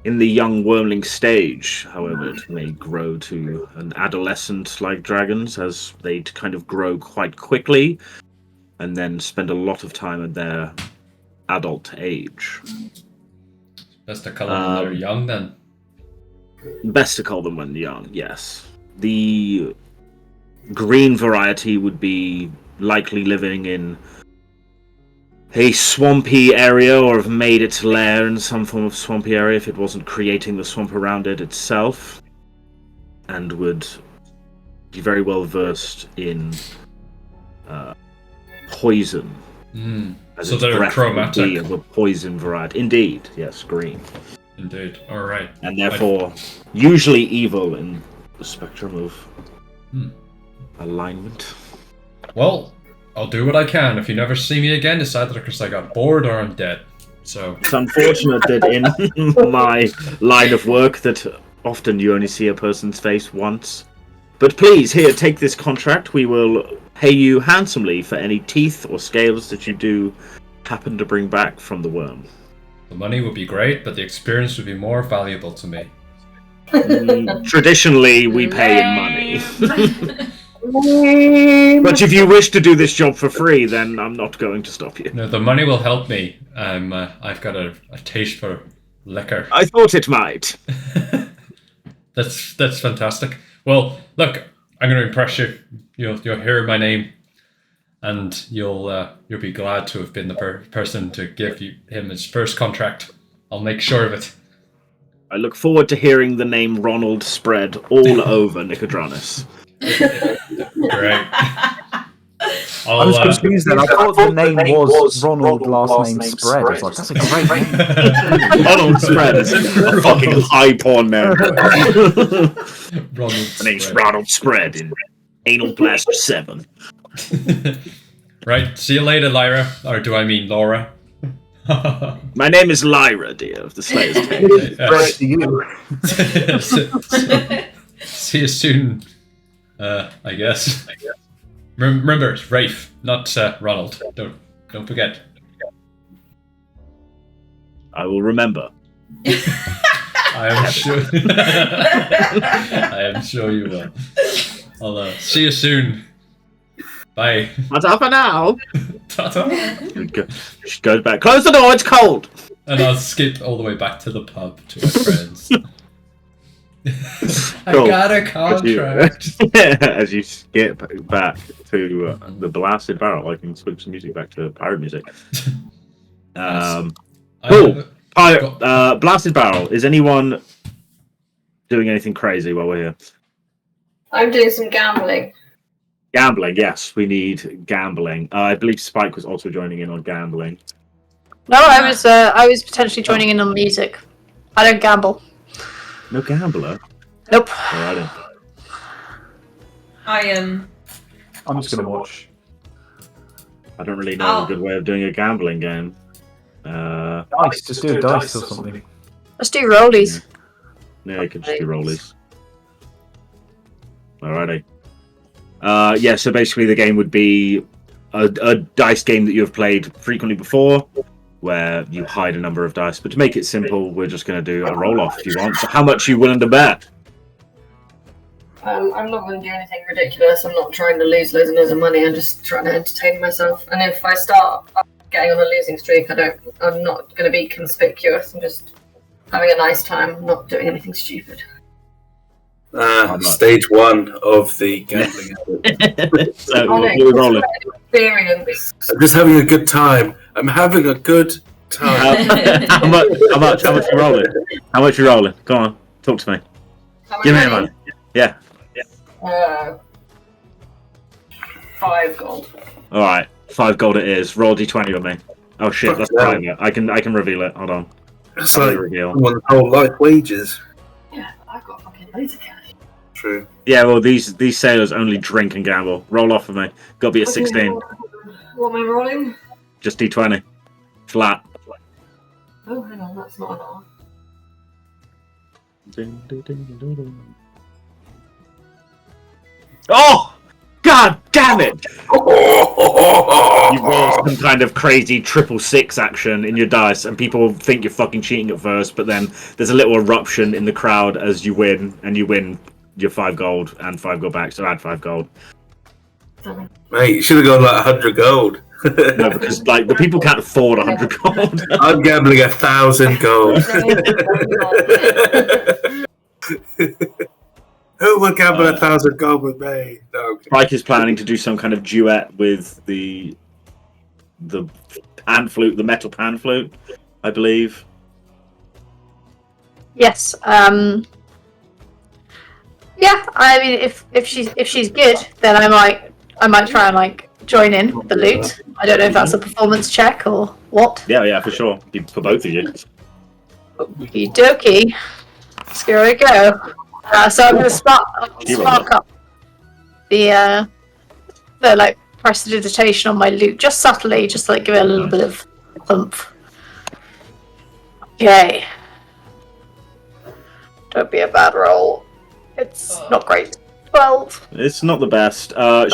in the young wormling stage. However, it may grow to an adolescent like dragons, as they kind of grow quite quickly and then spend a lot of time at their adult age. Best to call them when they're young, then? Best to call them when young, yes. The green variety would be likely living in a swampy area, or have made its lair in some form of swampy area if it wasn't creating the swamp around it itself, and would be very well versed in poison. So they're chromatic. Of a poison variety. Indeed, yes, green. Indeed, alright. And therefore, usually evil in the spectrum of alignment. Well, I'll do what I can. If you never see me again, it's either because I got bored or I'm dead. So it's unfortunate that in my line of work that often you only see a person's face once. But please, here, take this contract. We will pay you handsomely for any teeth or scales that you do happen to bring back from the worm. The money would be great, but the experience would be more valuable to me. Traditionally, we pay in money. But if you wish to do this job for free, then I'm not going to stop you. No, the money will help me. I've got a taste for liquor. I thought it might. That's fantastic. Well, look, I'm going to impress you. You'll hear my name, and you'll be glad to have been the person to give him his first contract. I'll make sure of it. I look forward to hearing the name Ronald spread all over Nicodranus. Great. I was confused then. I thought the name was Ronald, last name Spread. I was like, that's a great name. Ronald Spread is a fucking high porn name. The name's Ronald Spread in Anal Blaster 7. Right, see you later, Lyra. Or do I mean Laura? My name is Lyra, dear, of the Slayer's Tale. See you soon, I guess. Remember, it's Rafe, not Ronald. Don't forget. I will remember. I am sure. I am sure you will. I'll see you soon. Bye. Ta-ta for now. Ta-ta. She goes back. Close the door. It's cold. And I'll skip all the way back to the pub to my friends. I Cool. got a contract. As you skip back to the blasted barrel, I can switch the music back to pirate music. Cool. Blasted Barrel. Is anyone doing anything crazy while we're here? I'm doing some gambling. Gambling, yes. We need gambling. I believe Spike was also joining in on gambling. No, I was potentially joining in on music. I don't gamble. No gambler? Nope. Alrighty. I'm just gonna watch. I don't really know a good way of doing a gambling game. Dice, just do a dice or something. Let's do rollies. Yeah, you can just do rollies. Alrighty. Yeah, so basically the game would be a dice game that you have played frequently before, where you hide a number of dice. But to make it simple, we're just going to do a roll-off if you want. So how much are you willing to bet? I'm not going to do anything ridiculous. I'm not trying to lose loads and loads of money. I'm just trying to entertain myself. And if I start getting on a losing streak, I'm not going to be conspicuous. I'm just having a nice time. I'm not doing anything stupid. Stage 1 of the gambling habit. So we're rolling. Experience. I'm just having a good time. I'm having a good time. How much are you rolling? How much are you rolling? Go on, talk to me. Give me a money. Yeah. 5 gold. All right, 5 gold it is. Roll d20 with me. Oh shit, that's private. I can reveal it. Hold on. It's like someone's whole life wages. Yeah, I've got fucking loads of cash. True. Yeah, well, these sailors only drink and gamble. Roll off with me. Got to be a 16. What am I rolling? Just d20. Flat. Oh, hang on, that's not enough. Oh! God damn it! You roll some kind of crazy 666 action in your dice, and people think you're fucking cheating at first, but then there's a little eruption in the crowd as you win, and you win your 5 gold and 5 gold back, so add 5 gold. Mate, you should have gone like 100 gold. No, because like the people can't afford 100 gold. I'm gambling 1,000 gold. Who would gamble 1,000 gold with me? No, okay. Mike is planning to do some kind of duet with the pan flute, the metal pan flute, I believe. Yes. Yeah. I mean, if she's good, then I might try and like join in with the lute. I don't know if that's a performance check or what. Yeah, for sure. For both of you. Okie dokie. Let's give it a go. So I'm going to spark up the like prestidigitation on my lute, just subtly, just to like give it a little bit of oomph. Okay. Don't be a bad roll. It's not great. 12. It's not the best. Do I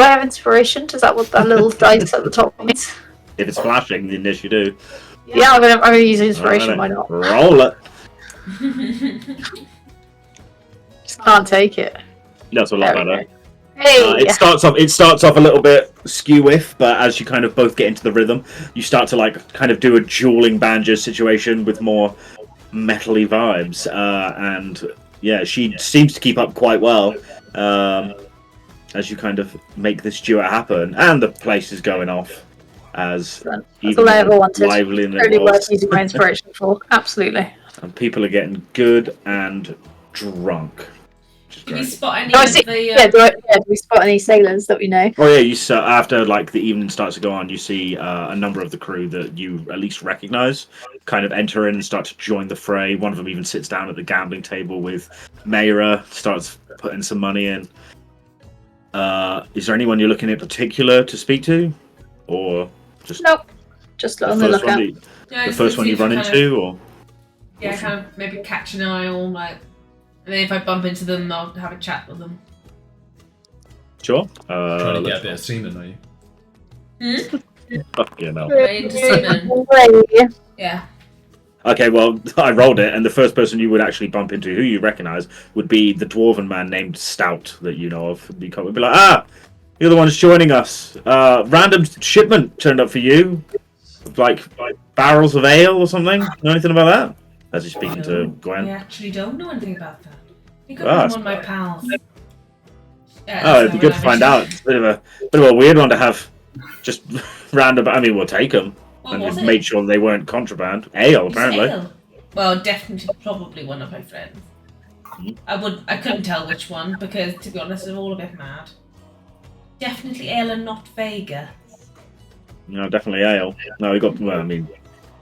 have inspiration? Is that what that little dice at the top means? If it's flashing, then yes, you do. Yeah, I'm gonna use inspiration. Why not? Roll it. Just can't take it. That's a lot better. Hey. It starts off a little bit skew-whiff, but as you kind of both get into the rhythm, you start to like kind of do a dueling banjo situation with more metally vibes, and yeah, she seems to keep up quite well as you kind of make this duet happen, and the place is going off as That's all I ever wanted. lively than Really it was. worth using my inspiration for. Absolutely. And people are getting good and drunk. Can you spot any Do I of see, the... do we spot any sailors that we know? Oh yeah, you saw after like the evening starts to go on, you see a number of the crew that you at least recognise kind of enter in and start to join the fray. One of them even sits down at the gambling table with Meira, starts putting some money in. Is there anyone you're looking in particular to speak to, or just Nope. Just on the lookout. Yeah, the first one you run into, or Yeah, kind of maybe catch an eye on like... And then if I bump into them, I'll have a chat with them. sure. Trying to get a bit of semen, are you? Fucking hell. Way into semen. Yeah. Okay, well, I rolled it, and the first person you would actually bump into, who you recognise, would be the dwarven man named Stout that you know of. Would be like, you're the ones joining us. Random shipment turned up for you, like barrels of ale or something. Know anything about that? As you're speaking to Gwen. I actually don't know anything about that. You could be one of my pals. Oh, it'd be good to find out. It's a bit of a weird one to have just random. I mean, we'll take them. What and was it? made sure they weren't contraband. Ale, It's apparently. ale. Well, definitely, probably one of my friends. I couldn't tell which one because, to be honest, they're all a bit mad. Definitely ale and not Vega. No, definitely ale. No, we got. Well, I mean,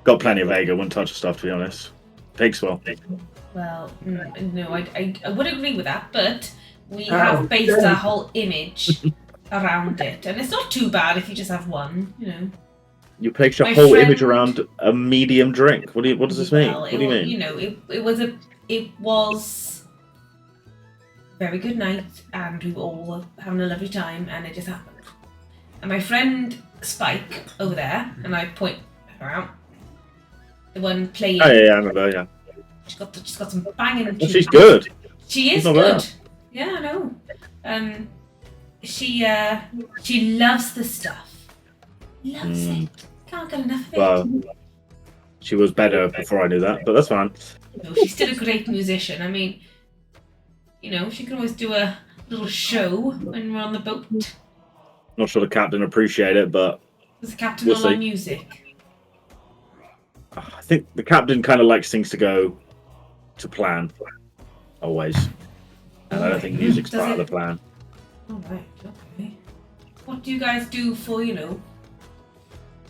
got plenty of Vega. Wouldn't touch the stuff, to be honest. Pigs well. Well, no, I would agree with that, but we have based our whole image around it, and it's not too bad if you just have one, you know. You placed your My whole friend- image around a medium drink. What does this mean? Well, What do you mean? You know, it was a very good night, and we were all having a lovely time, and it just happened. And my friend Spike over there, and I point her out, the one playing. Oh yeah, I remember. Yeah, She's got some banging. well, she's good. She is She's not good. bad. Yeah, I know. She loves the stuff. Loves it. Can't get enough of it. Well, she was better before I knew that, but that's fine. No, she's still a great musician. I mean, you know, she can always do a little show when we're on the boat. Not sure the captain appreciate it, but There's a captain We'll on see. our music. I think the captain kind of likes things to go to plan, always. And I don't think music's Does part of it? the plan. All right, okay. What do you guys do for, you know,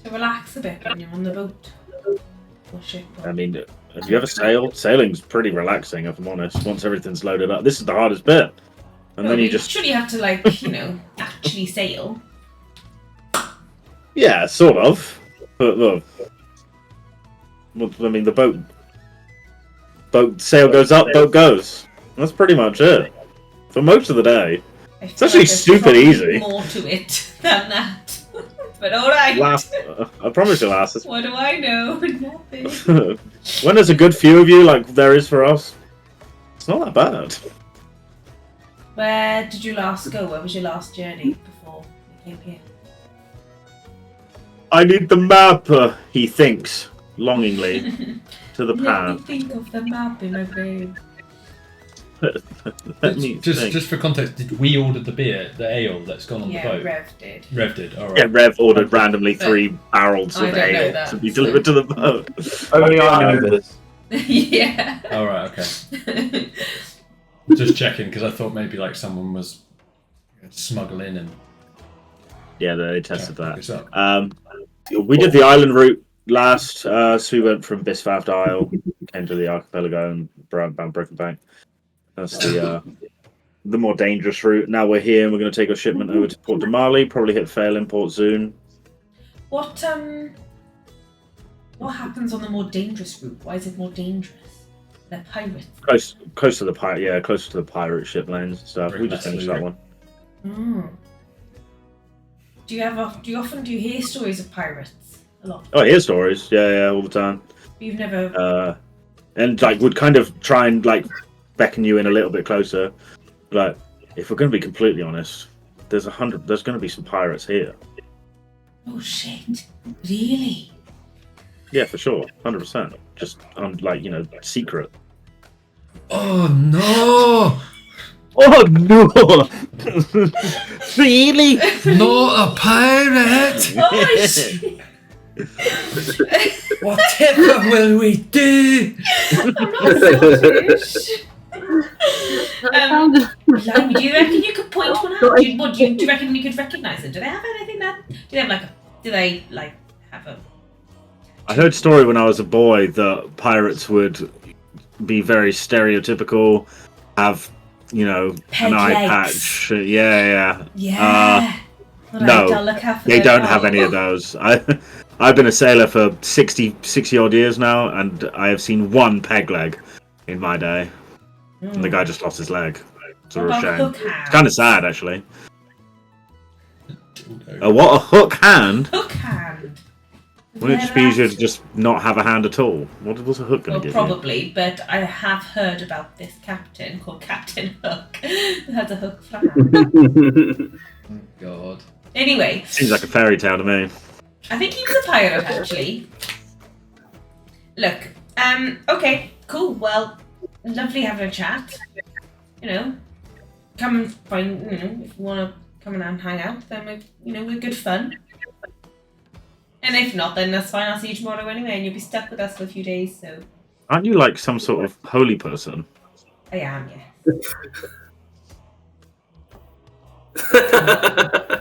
to relax a bit when you're on the boat? Or ship? I mean, have you ever sailed? Sailing's pretty relaxing, if I'm honest. Once everything's loaded up, this is the hardest bit, and then you just Surely you have to, like, you know, actually sail. yeah, sort of. But look, I mean, the boat sail goes up, boat goes. That's pretty much it for most of the day. It's actually stupid probably easy. More to it than that. But alright. I promise you'll last us. What do I know? Nothing. When there's a good few of you, like there is for us, it's not that bad. Where did you last go? Where was your last journey before you came here? I need the map, he thinks, longingly, to the Let me path. think of the map in my brain. Let me think. Just for context, did we order the beer, the ale that's gone on Yeah, the boat? Rev did. Rev did. All right. Yeah, Rev ordered randomly 3 barrels I of don't know ale that, to be so- delivered to the boat. Only I know this. Yeah. All right. Okay. Just checking because I thought maybe like someone was smuggling and Yeah, they tested pick that. this up. We did the island route last, so we went from Bisfaft Isle, came to the archipelago and Broken Bank. That's the more dangerous route. Now we're here and we're going to take our shipment over to Port Damali, probably hit Fail in Port soon. What happens on the more dangerous route? Why is it more dangerous? They're pirates. Close to the pirate, closer to the pirate ship lanes and stuff. Bring We just that finished to that one. Mm. Do you often hear stories of pirates? A lot. Oh, I hear stories. Yeah, all the time. You've never. And like would kind of try and like beckon you in a little bit closer. Like, if we're going to be completely honest, there's going to be some pirates here. Oh shit! Really? Yeah, for sure, 100%. Just like secret. Oh no! Oh no! Really? Not a pirate! Oh shit! Whatever will we do? I'm not selfish. Blimey, do you reckon you could point one out? Do you reckon you could recognise them? Do they have anything that? Do they have a? I heard a story when I was a boy that pirates would be very stereotypical, have Peg an eye legs. patch. Yeah. Yeah. no, I'll look after They them don't now. have any of those. I've been a sailor for 60 odd years now, and I have seen one peg leg in my day. And the guy just lost his leg. It's a real What about shame. hook hands? It's kind of sad, actually. What, a hook hand? Hook hand. Wouldn't it just be easier to just not have a hand at all? What was a hook going Well, to give probably, but I have heard about this captain called Captain Hook who has a hook for hand. Oh, God. Anyway, you? Seems like a fairy tale to me. I think he was a pirate, actually. Look, okay, cool. Well, lovely having a chat. Come and find, if you want to come and hang out, then we're good fun. And if not, then that's fine. I'll see you tomorrow anyway, and you'll be stuck with us for a few days. So Aren't you like some sort of holy person? I am, yeah.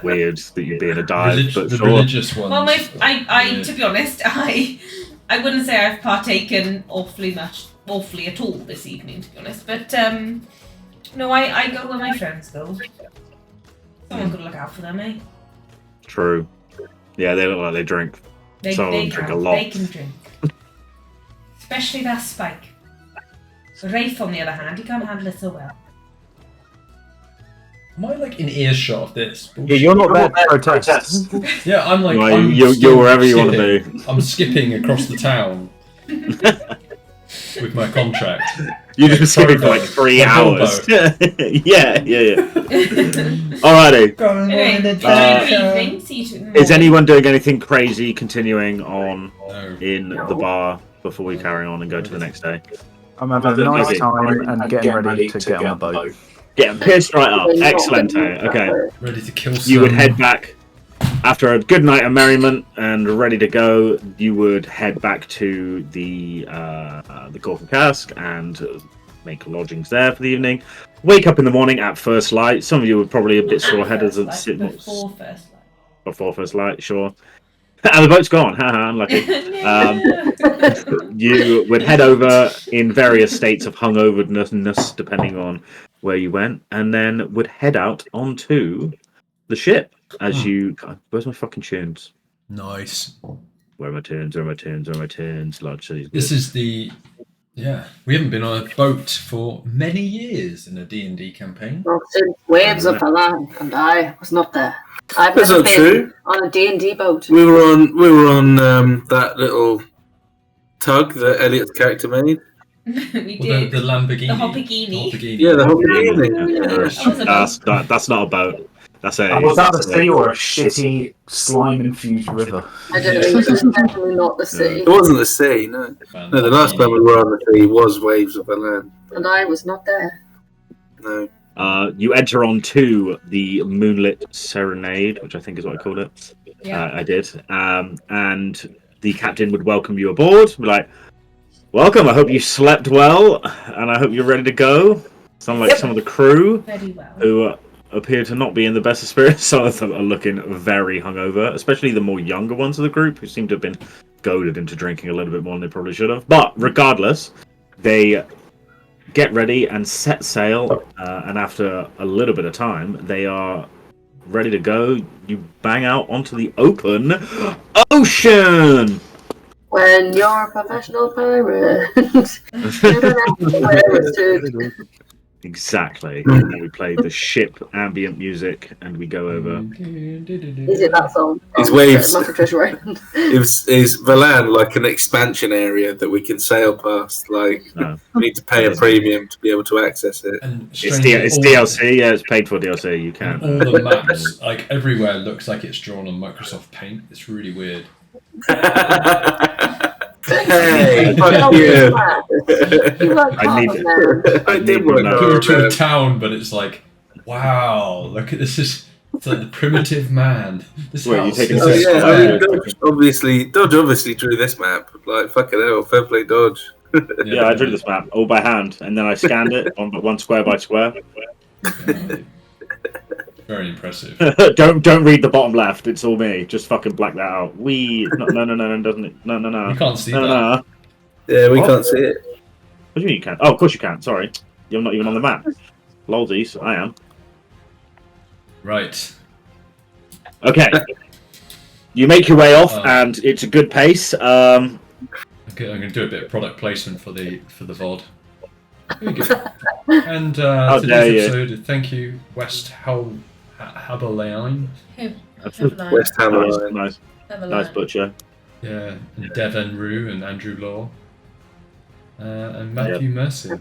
Weird that you'd be in a dive, but the sure. religious ones. Well, to be honest, I wouldn't say I've partaken awfully at all this evening, to be honest. But no, I go where my friends go. Someone could look out for them, eh? True. Yeah, they look like they drink. Some of them drink a lot. They can drink. Especially that Spike. Rafe, on the other hand, he can't handle it so well. Am I like in earshot of this? Yeah, you're not there to protest. Yeah, I'm like. No, I'm you're still wherever you want to skipping. be. I'm skipping across the town with my contract. You've been skipping for like 3 hours. Yeah. Alrighty. Anyway, enjoy your evening. See you tomorrow. Is anyone doing anything crazy continuing on No. in the bar before we carry on and go to the next day? I'm having a nice time and getting ready to get on the boat. Getting pissed right up. Excellent. Okay. Ready to kill some. You would head back after a good night of merriment and ready to go. You would head back to the Corfu Cask and make lodgings there for the evening. Wake up in the morning at first light. Some of you were probably a bit sore headed before first light, sure. And the boat's gone. Haha, unlucky. You would head over in various states of hungoverness, depending on where you went, and then would head out onto the ship as you. God, where's my fucking tunes? Nice. Where are my tunes? Where are my tunes? Where are my tunes? Large cities. This is the. Yeah, we haven't been on a boat for many years in a D&D campaign. Not since Waves of Alan, and I was not there. I've That's never not been true. on a D&D boat. We were on that little tug that Elliot's character made. We Well, did. the Lamborghini. The Hopigini. Yeah, the whole thing. That's not a boat. That's a. Was that the sea or a shitty slime-infused river? I don't know, it was definitely not the sea. It wasn't the sea, no. No, the last time we were on the sea was Waves of Alan. And I was not there. No. You enter onto the Moonlit Serenade, which I think is what I called it. Yeah. I did. And the captain would welcome you aboard. Be like, welcome, I hope you slept well, and I hope you're ready to go. Some of the crew, Very well. who appear to not be in the best of spirits. Some of them are looking very hungover, especially the more younger ones of the group, who seem to have been goaded into drinking a little bit more than they probably should have. But regardless, they get ready and set sail, and after a little bit of time, they are ready to go. You bang out onto the open ocean! When you're a professional pirate. You don't have to wear a suit. Exactly. And then we play the ship ambient music, and we go over. Is it that song? Is Waves. Not Patricia Raymond. Is Valan like an expansion area that we can sail past? Like, No. we need to pay a premium to be able to access it. And It's strangely, DLC, yeah, it's paid for DLC, you can. all the maps, like everywhere, looks like it's drawn on Microsoft Paint. It's really weird. Hey, fuck Oh, you. You weren't I part need of it. them. I did work Go to a on town, but it's like, wow, look at this. It's like the primitive man. This Wait, you house taking is a Oh piss? yeah, I square. mean, Dodge obviously drew this map. Like, fucking hell, fair play Dodge. Yeah, I drew this map all by hand, and then I scanned it one square by square. Very impressive. don't read the bottom left. It's all me. Just fucking black that out. No, doesn't it? No. You can't see No. that. Yeah, we What? can't see it. What do you mean you can? Oh, of course you can. Sorry, you're not even on the map. Lolsies, I am. Right. Okay. You make your way off, Oh. and it's a good pace. Okay, I'm going to do a bit of product placement for the VOD. Here we go. And today's dare you. episode, thank you, West Haberlein. West Ham Line. Nice butcher. Yeah, and Devon Rue and Andrew Law. And Matthew Mercer.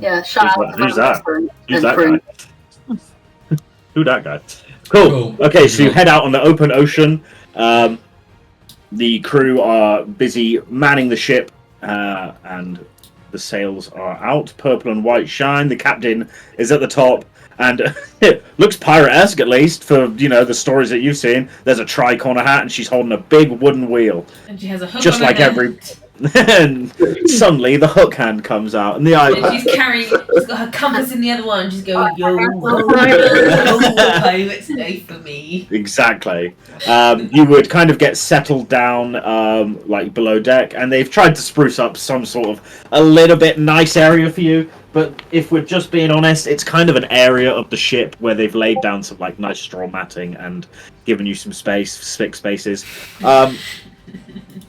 Yeah, shout out to Who's that? and Who's that crew. guy? Who that guy? Cool. Okay, so you head out on the open ocean. The crew are busy manning the ship, and the sails are out. Purple and white shine. The captain is at the top, And it looks pirate-esque, at least, for, the stories that you've seen. There's a tricorner hat, and she's holding a big wooden wheel. And she has a hook Just on like her every... neck. And suddenly, the hook hand comes out, and the eye... And she's got her compass in the other one, and she's going, yo, pirate's day for me. Exactly. You would kind of get settled down, like, below deck, and they've tried to spruce up some sort of a little bit nice area for you, but if we're just being honest, it's kind of an area of the ship where they've laid down some, like, nice straw matting and given you some fixed spaces.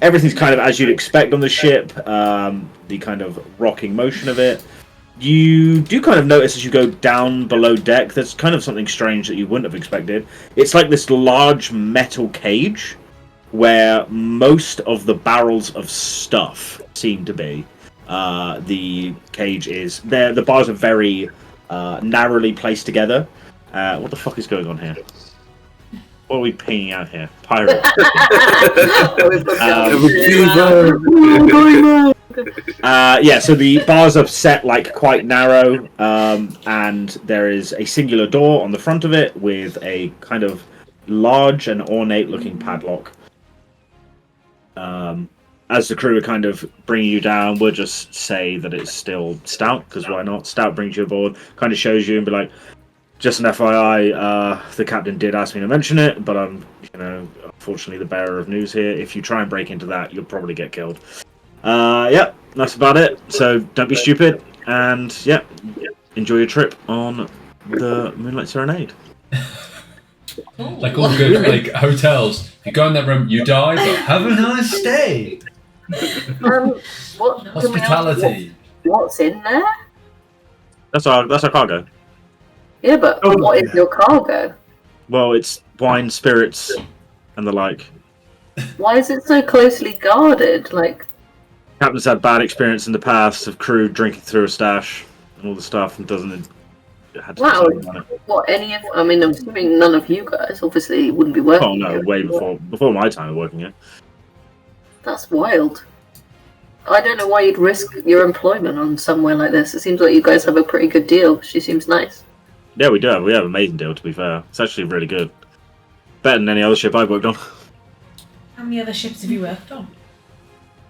Everything's kind of as you'd expect on the ship, the kind of rocking motion of it. You do kind of notice as you go down below deck, there's kind of something strange that you wouldn't have expected. It's like this large metal cage where most of the barrels of stuff seem to be. The cage is there. The bars are very narrowly placed together. What the fuck is going on here? What are we pinging out here? Pirate. So the bars are set like quite narrow, and there is a singular door on the front of it with a kind of large and ornate looking padlock. As the crew are kind of bringing you down, we'll just say that it's still Stout, because why not? Stout brings you aboard, kind of shows you and be like, just an FYI, the captain did ask me to mention it, but I'm, unfortunately the bearer of news here. If you try and break into that, you'll probably get killed. That's about it. So don't be stupid, and enjoy your trip on the Moonlit Serenade. Like all good like hotels. If you go in that room, you die, but have a nice stay. Hospitality. What's in there? That's our cargo. Yeah, but what is your cargo? Well, it's wine, spirits, and the like. Why is it so closely guarded? Like, Captain's had bad experience in the past of crew drinking through a stash and all the stuff, and doesn't. Had to do something about it. what, any of... I mean, I'm assuming none of you guys obviously wouldn't be working Oh no, here. way before my time of working here. That's wild. I don't know why you'd risk your employment on somewhere like this. It seems like you guys have a pretty good deal. She seems nice. Yeah, we do. We have an amazing deal, to be fair. It's actually really good. Better than any other ship I've worked on. How many other ships have you worked on?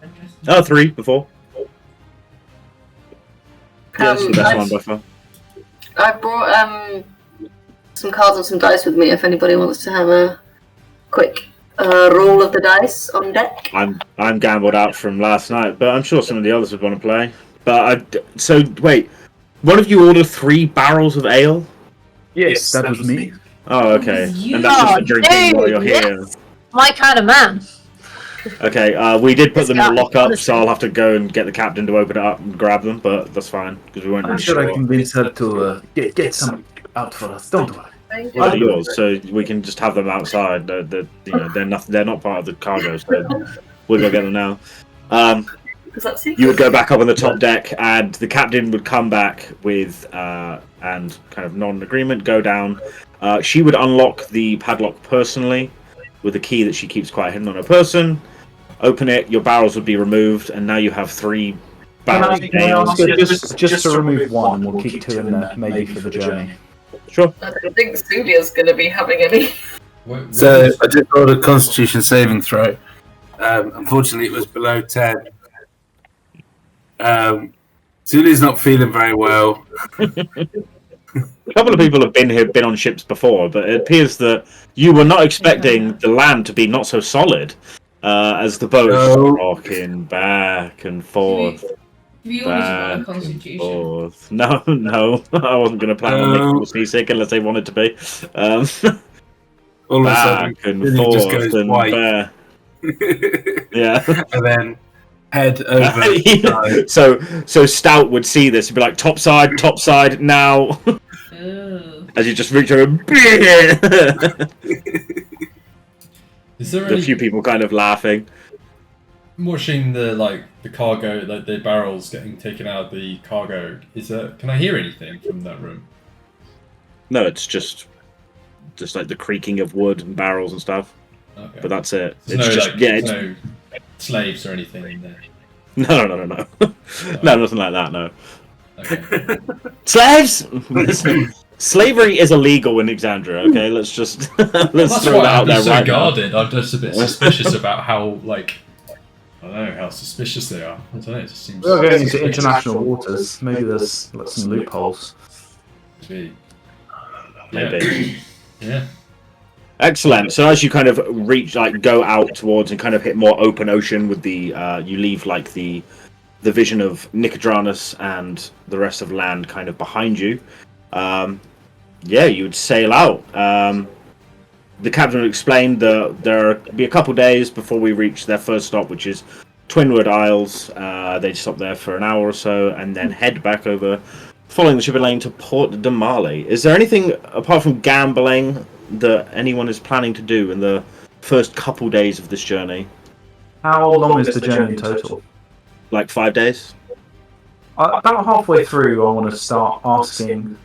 Interesting. Oh, 3 before. Yeah, this is the best one by far. I brought some cards and some dice with me if anybody wants to have a quick roll of the dice on deck. I'm gambled out from last night, but I'm sure some of the others would want to play. But so wait, one of you ordered 3 barrels of ale? Yes, that was me. Oh, okay. You- And that's just for drinking while you're yes. here. My kind of man. Okay, we did put them in This a guy, lockup, honestly. so I'll have to go and get the captain to open it up and grab them, but that's fine, because we weren't I'm really sure I sure. convinced her to get some out for us. Don't worry. They're yours, so we can just have them outside. They're not part of the cargo, so we'll go get them now. Is that secret? You would go back up on the top deck, and the captain would come back with and kind of nod an agreement, go down. She would unlock the padlock personally with a key that she keeps quite hidden on her person. Open it, your barrels would be removed, and now you have 3 barrels of Can I ale. ask you just to remove one, and we'll keep 2 in there, maybe for the journey. Sure. I don't think Soulia's going to be having any. So I did roll a Constitution saving throw. Unfortunately, it was below 10. Zuli's not feeling very well. A couple of people have been on ships before, but it appears that you were not expecting the land to be not so solid, as the boat is No. rocking back and forth. Have you always rolled a Back and Constitution? forth. No, I wasn't going to plan on making people seasick unless they wanted to be. All of a sudden, Back and Zuli just forth goes and white. back. Yeah. And then head over. So Stout would see this and be like, top side, now. Ooh. As you just reach over and Is there a any few people kind of laughing. watching the cargo, like the barrels getting taken out of the cargo? Can I hear anything from that room? No, it's just like the creaking of wood and barrels and stuff. Okay. But that's it. There's It's no, just there's it's no slaves or anything in there. no. No, nothing like that. No Okay. slaves. Slavery is illegal in Exandria. Okay, let's just let's That's throw why that out I'm there so right now. guarded. I'm just a bit suspicious about how, like, I don't know how suspicious they are. I don't know. It just seems. We're going into suspicious. international waters. Maybe there's like, some loopholes. Maybe. Maybe. Yeah. Excellent. So as you kind of go out towards and kind of hit more open ocean with the, you leave like the vision of Nicodranus and the rest of land kind of behind you. You would sail out. The captain would explain that there'll be a couple days before we reach their first stop, which is Twinwood Isles. They'd stop there for an hour or so and then head back over, following the shipping lane to Port de Marly. Is there anything apart from gambling that anyone is planning to do in the first couple days of this journey? How long is the journey in total? Like 5 days? About halfway through, I want to start asking.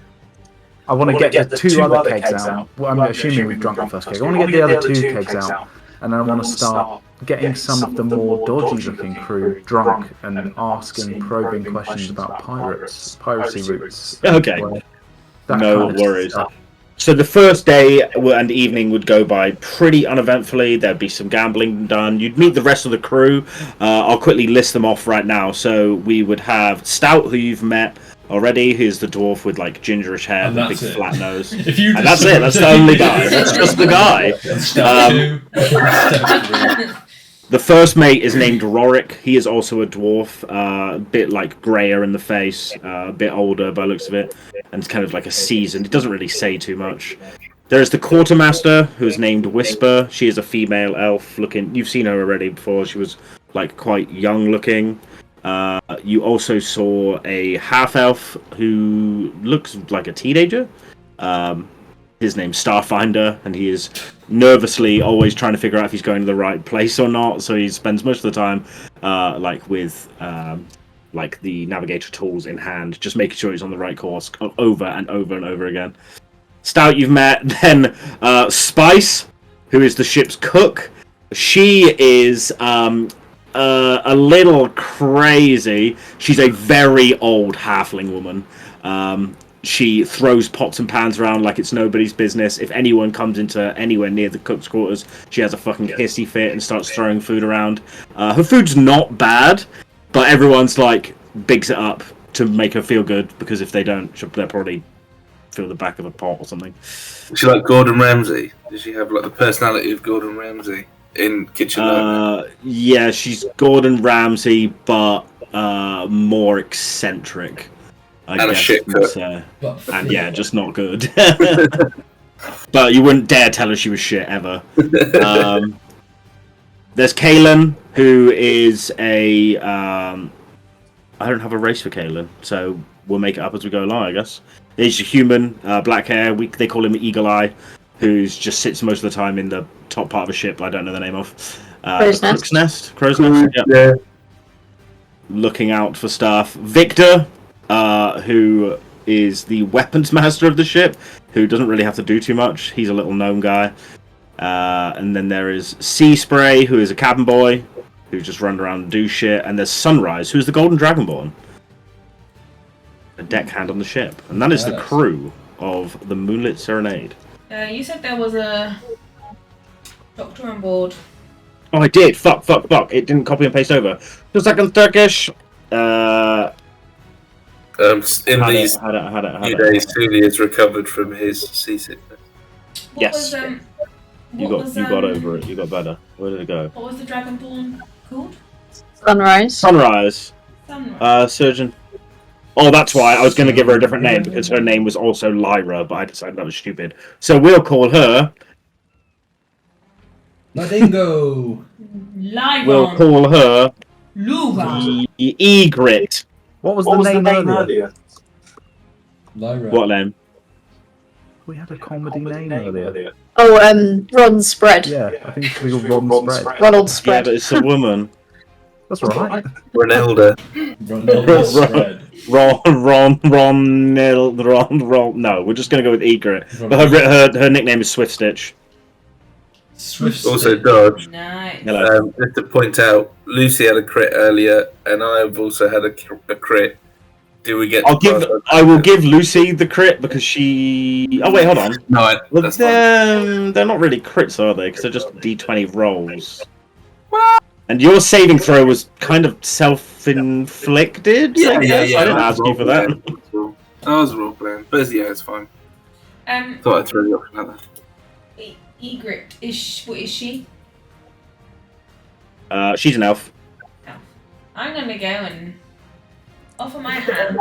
I want to get the two other kegs out. Well, I'm assuming we've drunk the first keg. I want to get the other two kegs out, and then I want to start getting some of the more dodgy-looking crew drunk and asking probing questions about piracy routes. Okay. That No kind of worries. stuff. So the first day and evening would go by pretty uneventfully. There'd be some gambling done. You'd meet the rest of the crew. I'll quickly list them off right now. So we would have Stout, who you've met already, who's the dwarf with like gingerish hair and a big flat nose. If you And that's it. That's the only guy. That's just the guy. Step 2. Step 3. The first mate is named Rorik. He is also a dwarf, a bit like grayer in the face, a bit older by the looks of it, and kind of like a seasoned. It doesn't really say too much. There's the quartermaster, who is named Whisper. She is a female elf looking. You've seen her already before. She was like quite young looking. You also saw a half elf who looks like a teenager. His name's Starfinder, and he is nervously always trying to figure out if he's going to the right place or not. So he spends most of the time, with the navigator tools in hand, just making sure he's on the right course over and over and over again. Stout, you've met. Then Spice, who is the ship's cook. She is a little crazy. She's a very old halfling woman. She throws pots and pans around like it's nobody's business. If anyone comes into anywhere near the cook's quarters, she has a fucking hissy fit and starts throwing food around. Her food's not bad, but everyone's like bigs it up to make her feel good, because if they don't, they'll probably feel the back of a pot or something. Is she like Gordon Ramsay? Does she have like the personality of Gordon Ramsay in Kitchen Nightmare? Yeah, she's Gordon Ramsay, but more eccentric. I And a guess shit you would cook. say. And yeah, just not good. But you wouldn't dare tell her she was shit ever. There's Kaelin, who is a. I don't have a race for Kaelin, so we'll make it up as we go along, I guess. He's a human, black hair. They call him Eagle Eye, who just sits most of the time in the top part of a ship I don't know the name of. Crow's The Nest. Crook's Nest? Crow's Nest? Yeah. Yeah. Looking out for stuff. Victor, who is the weapons master of the ship, who doesn't really have to do too much. He's a little gnome guy. And then there is Sea Spray, who is a cabin boy, who just runs around and do shit. And there's Sunrise, who is the Golden Dragonborn, a deckhand on the ship. And that is the crew of the Moonlit Serenade. You said there was a doctor on board. Oh, I did. Fuck. It didn't copy and paste over. 2 seconds, Turkish. In these Had few it. days, Soulia's recovered from his seasickness. What Yes. Was, You got over it. You got better. Where did it go? What was the Dragonborn called? Sunrise. Sunrise. Sunrise. Surgeon. Oh, that's why. I was going to give her a different name, because her name was also Lyra, but I decided that was stupid. So we'll call her. Ladingo. Lyron. We'll call her Luva. Egret. What was the name earlier? Lyra. What name? We had a comedy name earlier. Oh, Ron Spread. Yeah, I think it's called Ron Spread. Ronald Yeah, Spread. but it's a woman. That's right. Renelda. Ron. No, we're just going to go with Egret. But her nickname is Swift Stitch. Swift. Also Dodge. Nice. Hello. Just to point out, Lucy had a crit earlier, and I've also had a crit. Do we get? I will give Lucy the crit because she. Oh wait, hold on. No, Well, that's fine. they're not really crits, are they? Because they're just D20 rolls. And your saving throw was kind of self-inflicted. Yeah. I didn't ask you for that. I was role playing, but yeah, it's fine. Thought I'd throw you off like that. Egret, what is she? She's an elf. I'm gonna go and offer my hand.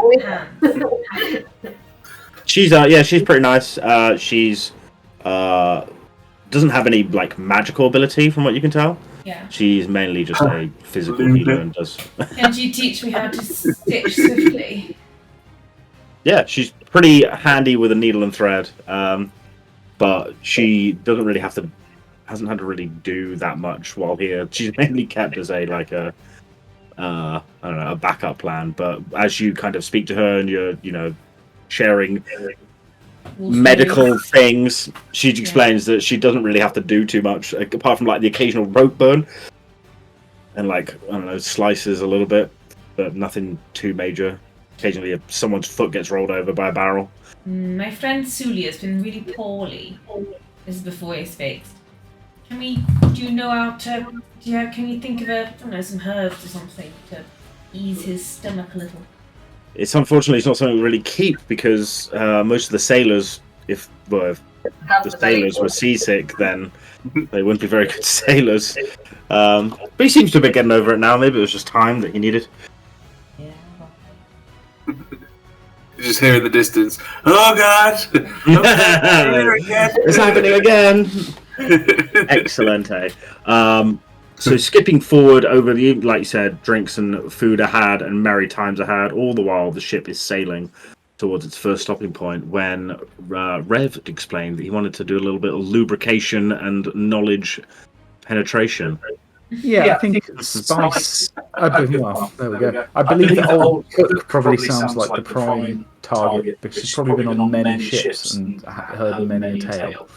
She's pretty nice. She's doesn't have any like magical ability from what you can tell. Yeah. She's mainly just a physical healer and does. Can you teach me how to stitch swiftly? Yeah, she's pretty handy with a needle and thread. But she doesn't really hasn't had to really do that much while here. She's mainly kept as a I don't know, a backup plan. But as you kind of speak to her and you're, sharing medical things, she explains that she doesn't really have to do too much apart from like the occasional rope burn and like, I don't know, slices a little bit, but nothing too major. Occasionally someone's foot gets rolled over by a barrel. My friend Soulia has been really poorly. This is before he speaks. Can you think of some herbs or something to ease his stomach a little? It's unfortunately it's not something we really keep because most of the sailors, if the sailors were seasick, then they wouldn't be very good sailors. But he seems to have been getting over it now. Maybe it was just time that he needed. Yeah. You just hear in the distance, "Oh God, it's happening again." Excellent, eh? So skipping forward over the, like you said, drinks and food are had and merry times are had. All the while, the ship is sailing towards its first stopping point when Rev explained that he wanted to do a little bit of lubrication and knowledge penetration. Yeah, I think spice. There we go. I believe the old cook probably sounds like the prime target because she's probably been on many ships and heard many a tale.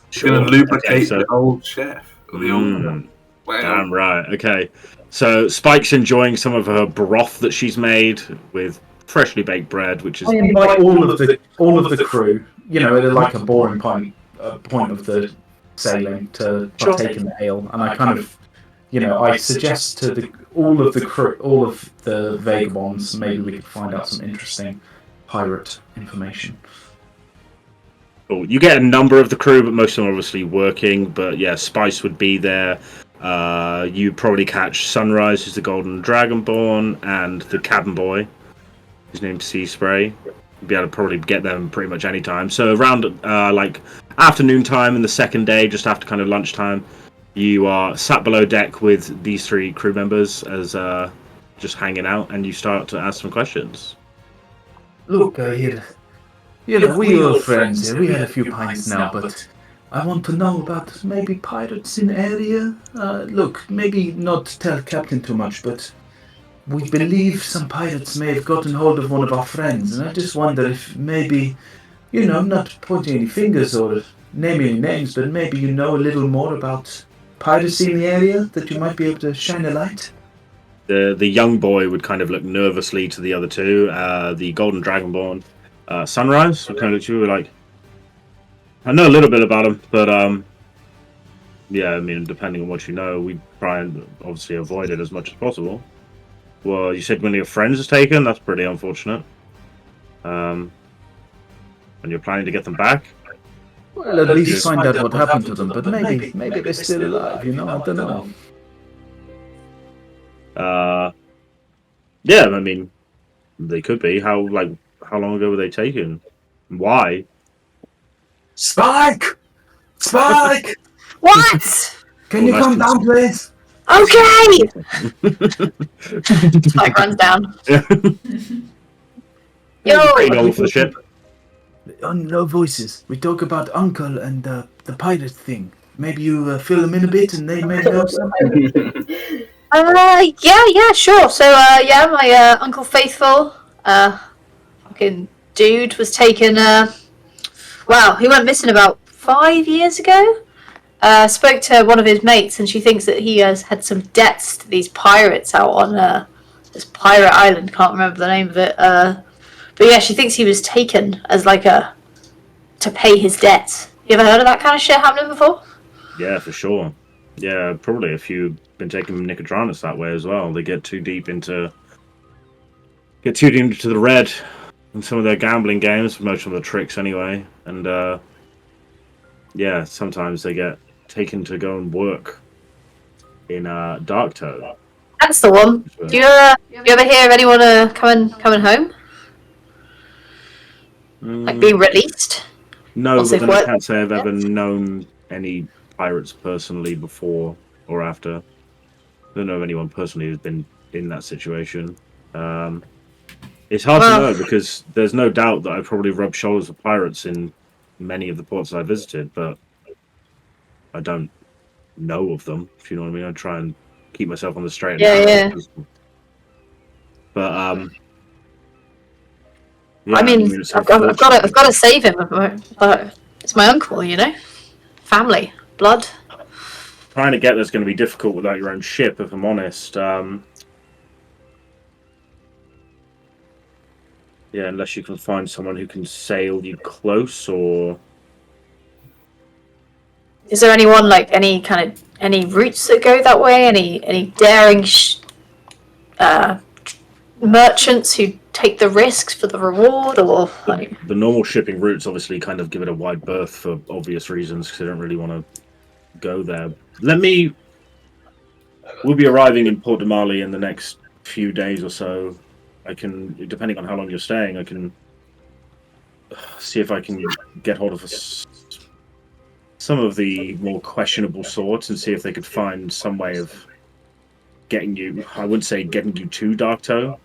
She's going to lubricate the old chef. Or the old. Wow. Damn right. Okay. So Spike's enjoying some of her broth that she's made with freshly baked bread, which is. I invite all of the crew. At like a boring point of the sailing to partake in the ale, and I kind of. I suggest to all of the crew, all of the vagabonds, maybe we could find out some interesting pirate information. Cool. You get a number of the crew, but most of them are obviously working. But yeah, Spice would be there. You probably catch Sunrise, who's the Golden Dragonborn, and the cabin boy, his name's Sea Spray. You'd be able to probably get them pretty much any time. So around like afternoon time in the second day, just after kind of lunchtime. You are sat below deck with these three crew members as just hanging out, and you start to ask some questions. Look, here, we old friends here. We had a few pints now, but I want to know about maybe pirates in the area. Look, maybe not tell Captain too much, but we believe some pirates may have gotten hold of one of our friends, and I just wonder if maybe, not pointing any fingers or naming any names, but maybe you know a little more about piracy in the area that you might be able to shine a light. The young boy would kind of look nervously to the other two. The Golden Dragonborn, Sunrise, would kind of look at you like, I know a little bit about him, but yeah, I mean, depending on what you know, we try and obviously avoid it as much as possible. Well, you said one of your friends is taken. That's pretty unfortunate. And you're planning to get them back? Well, at least find out what happened to them, but maybe they're still alive, I don't know. Yeah, I mean, they could be. How long ago were they taken? Why? Spike! What? Can you come down, please? Okay! Spike runs down. Yo! Pretty normal for the ship. On no voices. We talk about Uncle and the pirate thing. Maybe you fill them in a bit and they may know something. Yeah, sure. So, my Uncle Faithful, fucking dude was taken, he went missing about 5 years ago. Spoke to one of his mates and she thinks that he has had some debts to these pirates out on, this pirate island, can't remember the name of it. But yeah, she thinks he was taken as like to pay his debts. You ever heard of that kind of shit happening before? Yeah, for sure. Yeah, probably if you've been taking Nicodranus that way as well. They get too deep into the red in some of their gambling games, most of the tricks anyway. And yeah, sometimes they get taken to go and work in Darktoe. That's the one. Do you ever hear of anyone coming home? Like being released? No, Once but they've then I worked- can't say I've ever known any pirates personally before or after. I don't know of anyone personally who's been in that situation. It's hard to know because there's no doubt that I probably rubbed shoulders with pirates in many of the ports I visited, but I don't know of them, if you know what I mean. I try and keep myself on the straight and narrow. But yeah, I mean, I've got to save him. It's my uncle, you know, family, blood. Trying to get there's going to be difficult without your own ship, if I'm honest. Yeah, unless you can find someone who can sail you close, or Is there anyone like any routes that go that way? Any daring merchants who take the risks for the reward, or like the normal shipping routes obviously kind of give it a wide berth for obvious reasons because they don't really want to go there. We'll be arriving in Port de Marly in the next few days or so. I can, depending on how long you're staying, I can see if I can get hold of some of the more questionable sorts and see if they could find some way of getting you. I wouldn't say getting you to Darktoe,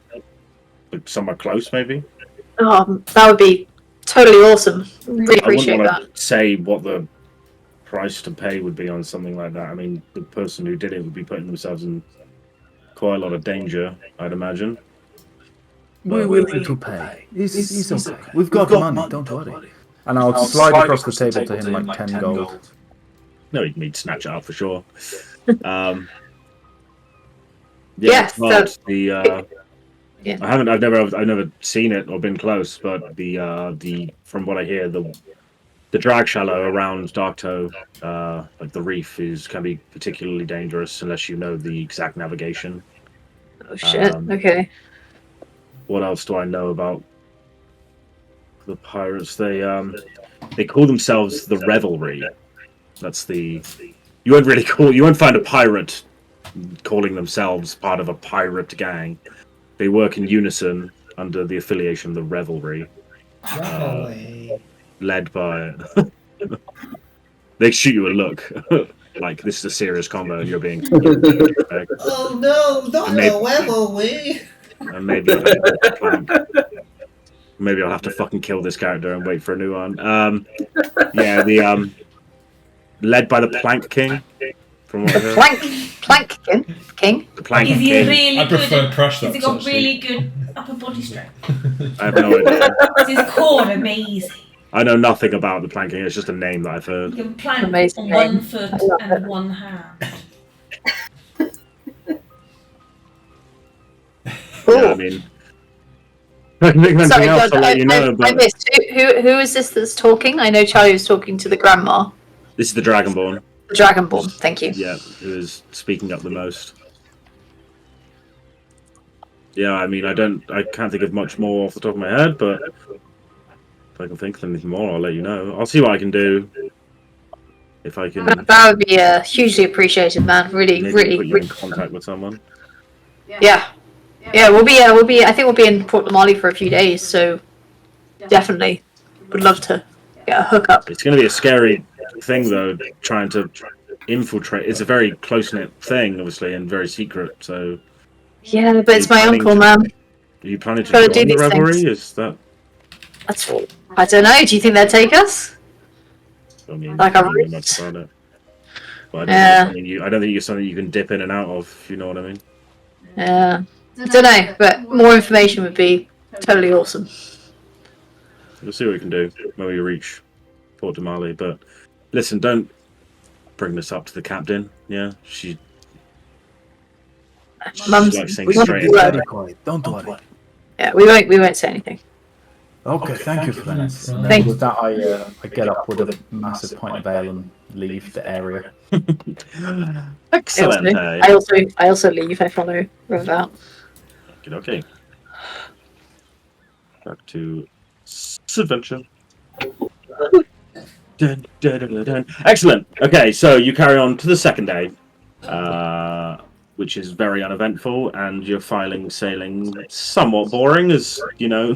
but somewhere close, maybe. that would be totally awesome. Really appreciate I wouldn't that. want to say what the price to pay would be on something like that. I mean, the person who did it would be putting themselves in quite a lot of danger, I'd imagine. We're willing to pay. It's okay. We've got money, don't worry. And I'll slide across the table to him like 10 gold. No, he'd snatch it up for sure. Yes, I've never seen it or been close, but the from what I hear, the drag shallow around Darktoe, like the reef, can be particularly dangerous unless you know the exact navigation. Oh shit. Okay. What else do I know about the pirates? They call themselves the Revelry. That's you won't find a pirate calling themselves part of a pirate gang. They work in unison under the affiliation of the Revelry. Led by they shoot you a look like this is a serious combo and you're being oh no, not a Revelry. And maybe I'll have to fucking kill this character and wait for a new one. Yeah, led by the Plank King. From what The plank king. The Plank Is he King. really I good? prefer Crush Has that. he got really good upper body strength? I have no idea. Is his core amazing? I know nothing about the Plank King. It's just a name that I've He heard. can plank Amazing. on 1 foot and 1 hand. Yeah, I mean, I can think of anything else. I'll let you know. I But missed. Who is this that's talking? I know Charlie was talking to the grandma. this is the Dragonborn. The Dragonborn. Thank you. Yeah, who is speaking up the most. Yeah, I mean, I can't think of much more off the top of my head, but if I can think of anything more, I'll let you know. I'll see what I can do. If I can That would be hugely appreciated, man. Really, maybe really, put you in contact with someone. Yeah. Yeah, we'll be. I think we'll be in Port de Marly for a few days, so definitely would love to get a hookup. It's going to be a scary thing, though, trying to infiltrate. It's a very close-knit thing, obviously, and very secret, so... Yeah, but it's my uncle, man. Are you planning to Gotta join do the these Revelry? things. Is that... I don't know. Do you think they'd take us? I mean, Like I a don't know route? much about it. But Yeah. I don't think it's something you can dip in and out of, if you know what I mean. Yeah. I don't know, but more information would be totally awesome. We'll see what we can do when we reach Port de Marly. But listen, don't bring this up to the captain. Yeah, she Mum's. likes things We straight. be very quiet, don't worry. Yeah, we won't say anything. Okay, thank you for that. Right. And then Thank- with that, I get up with a massive pint of ale and leave the area. Excellent. I also leave. I follow without. Okay. Back to adventure. Dun, dun, dun, dun, dun. Excellent. Okay, so you carry on to the second day, which is very uneventful, and you're sailing somewhat boring, as you know.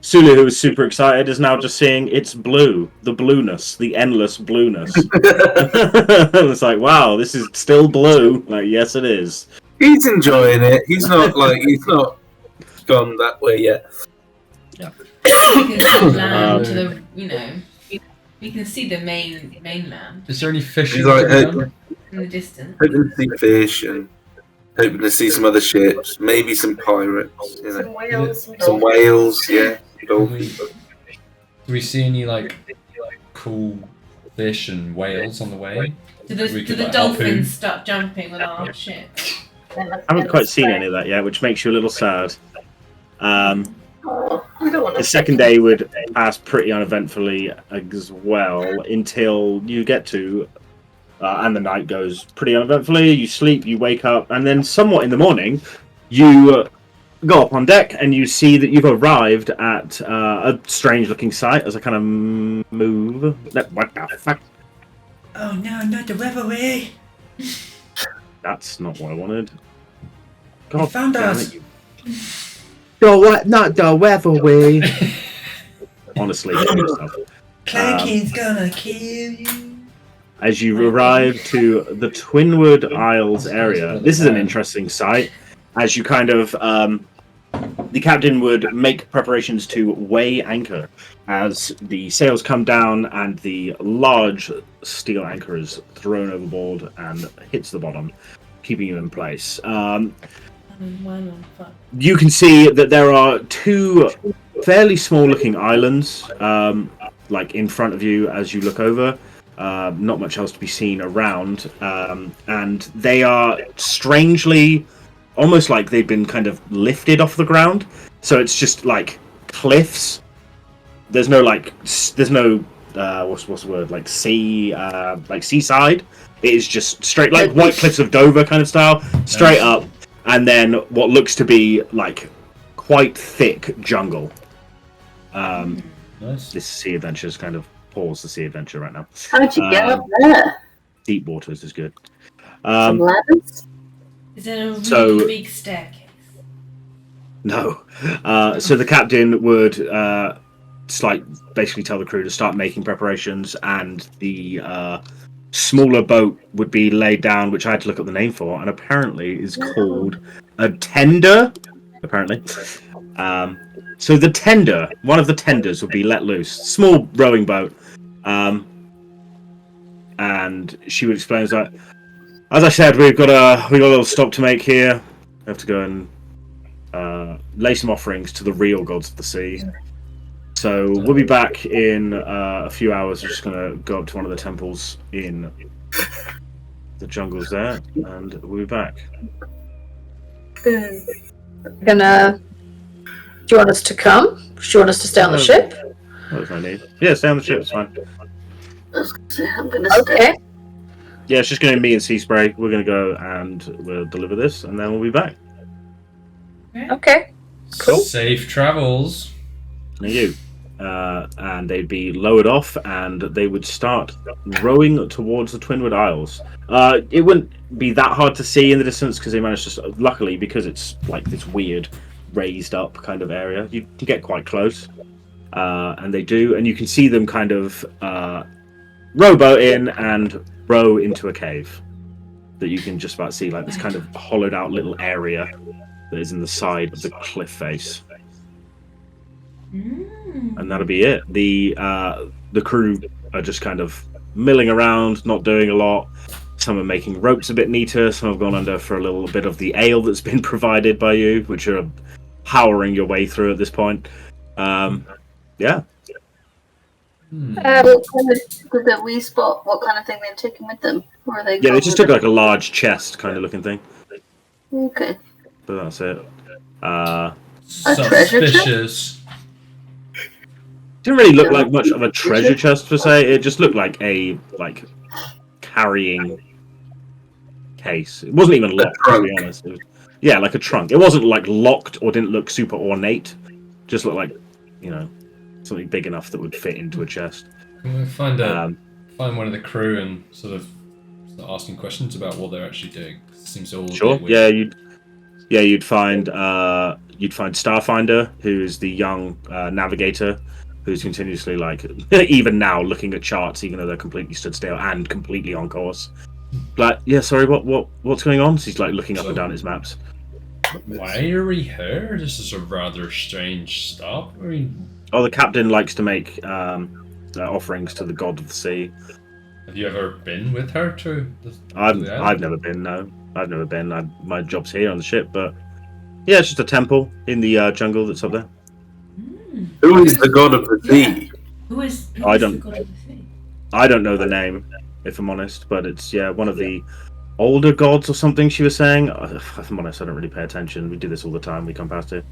Soulia, who was super excited, is now just seeing it's blue, the blueness, the endless blueness. It's like, wow, this is still blue. Like, yes, it is. He's enjoying it. He's not gone that way yet. We can see land to the, we can see the mainland Is there any fishing He's like, to be done? in the distance. hoping to see fish and hoping to see some other ships, maybe some pirates, Some whales, some whales, yeah. Do we see any cool fish and whales on the way? Do We could, the like, dolphins harpoon. start jumping with our ship? I haven't quite seen any of that yet, which makes you a little sad. Oh, I don't want The to. second day would pass pretty uneventfully as well until you get to, and the night goes pretty uneventfully. You sleep, you wake up, and then somewhat in the morning, you go up on deck and you see that you've arrived at a strange-looking sight. As I kind of move, what the fuck? Oh no, not the revelry! That's not what I wanted. They found damn us. it, you- what? Not the revelry. Honestly, kill yourself. Cleric's gonna kill you. As you arrive to the Twinwood Isles area, this is an interesting sight. As you kind of, the captain would make preparations to weigh anchor as the sails come down and the large steel anchor is thrown overboard and hits the bottom, keeping you in place. You can see that there are two fairly small-looking islands, in front of you as you look over. Not much else to be seen around, and they are strangely, almost like they've been kind of lifted off the ground. So it's just like cliffs. There's no what's the word, like sea, like seaside. It is just straight, like White Cliffs of Dover kind of style, straight up, and then what looks to be like quite thick jungle. Nice. This sea adventure is kind of pause the sea adventure right now. How'd you get up there? Deep waters is good. Some ladders? Is there a really So- big staircase? No. So the captain would basically tell the crew to start making preparations, and the smaller boat would be laid down, which I had to look up the name for, and apparently is called a tender. Apparently. So the tender, one of the tenders would be let loose. Small rowing boat. And she would explain that, as I said, we've got a little stop to make here. We have to go and lay some offerings to the real gods of the sea. So we'll be back in a few hours. We're just going to go up to one of the temples in the jungles there, and we'll be back. Do you want us to come? Do you want us to stay on the ship? There's no need. Yeah, stay on the ship, it's fine. I was gonna say, I'm gonna stay. Okay. Yeah, it's just going to be me and Sea Spray. We're going to go and we'll deliver this, and then we'll be back. Okay. Cool. Safe travels. Thank you. And they'd be lowered off, and they would start rowing towards the Twinwood Isles. It wouldn't be that hard to see in the distance because they managed to. Luckily, because it's like this weird, raised up kind of area, you can get quite close. And they do, and you can see them kind of rowboat in and row into a cave that you can just about see, like this kind of hollowed out little area that is in the side of the cliff face. And that'll be it. The crew are just kind of milling around, not doing a lot. Some are making ropes a bit neater. Some have gone under for a little bit of the ale that's been provided by you, which are powering your way through at this point. Yeah. Did we spot what kind of thing they'd taken with them? Or are they Yeah, they just took like a large chest kind of looking thing. Okay. But that's it. treasure chest? Suspicious. didn't really look like much of a treasure chest per se. It just looked like a carrying case. It wasn't even locked, to be honest. Yeah, like a trunk. It wasn't like locked or didn't look super ornate. Just looked like, something big enough that would fit into a chest. Can we find one of the crew and sort of start asking questions about what they're actually doing? It seems all Sure. Yeah, You'd find Starfinder, who's the young navigator, who's continuously even now looking at charts, even though they're completely stood still and completely on course. Sorry, what's going on? So he's looking up and down his maps. Why are we here? This is a rather strange stop. I mean, the captain likes to make offerings to the god of the sea. have you ever been with her to I've never been. No, I've never been. My job's here on the ship, but yeah, it's just a temple in the jungle that's up there. Who is the god of the sea? Who is I the don't- god of the sea? I don't know the name, if I'm honest, but it's one of the older gods or something. She was saying. If I'm honest, I don't really pay attention. We do this all the time. We come past it.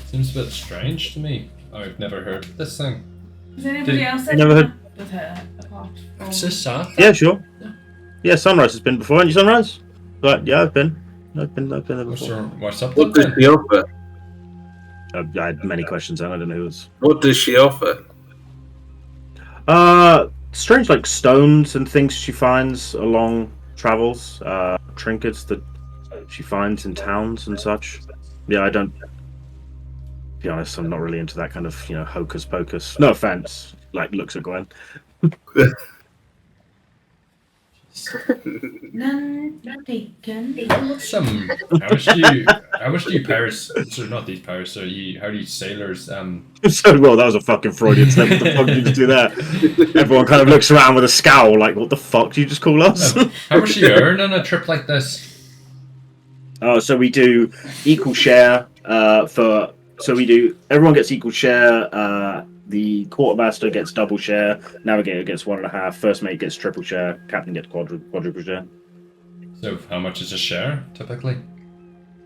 Seems a bit strange to me. I've never heard of this thing. Has anybody else never heard- with her apart from... It's just sad. Yeah, sure. Yeah, Sunrise has been before. Haven't you, Sunrise? Right, yeah, I've been there before. What's up What with does she offer? I had many questions and I don't know who it was. What does she offer? Strange stones and things she finds along travels, trinkets that she finds in towns and such. Yeah, I don't. To be honest, I'm not really into that kind of hocus pocus. No offense. Looks at Gwen. None taken. How much do you Paris? So not these Paris. So how do you sailors? So well, that was a fucking Freudian slip. What the fuck did you just do there? Everyone kind of looks around with a scowl, like, "What the fuck do you just call us?" How much do you earn on a trip like this? So we do equal share. Everyone gets equal share. The quartermaster gets double share. Navigator gets 1.5. First mate gets triple share. Captain gets quadruple share. So how much is a share typically?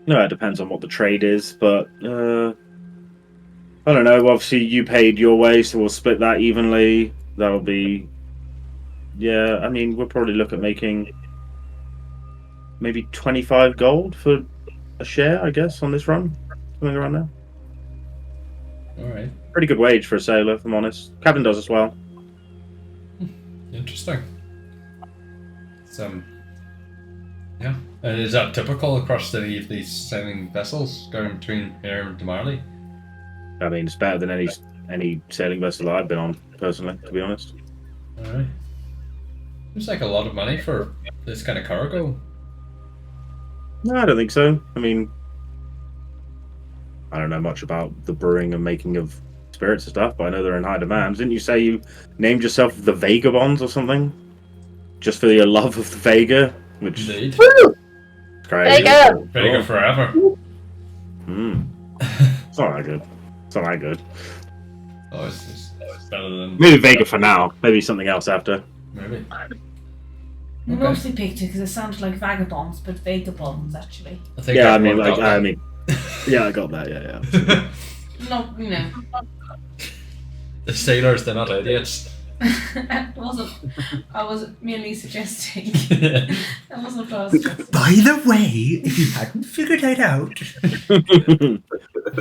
No, it depends on what the trade is, but I don't know. Obviously, you paid your way, so we'll split that evenly. That'll be, I mean, we'll probably look at making maybe 25 gold for a share, I guess, on this run, something around there. All right. Pretty good wage for a sailor, if I'm honest. Captain does as well. Interesting. Yeah. And is that typical across any of these sailing vessels going between here and Marley? I mean, it's better than any sailing vessel I've been on, personally, to be honest. All right. Seems like a lot of money for this kind of cargo. No, I don't think so. I mean, I don't know much about the brewing and making of spirits and stuff, but I know they're in high demand. Didn't you say you named yourself the Vagabonds or something? Just for your love of the Vega? Which Indeed. crazy. There you go. Vega forever. It's not that good. It's not that good. Oh, it's better than... Maybe Vega for now. Maybe something else after. Maybe. We mostly picked it because it sounded like vagabonds, but vagabonds actually. I think Yeah, I everyone mean, got that. yeah, I got that. Yeah. Not, The sailors, they're not idiots. I wasn't merely suggesting. That wasn't what I was suggesting. By the way, if you hadn't figured it out.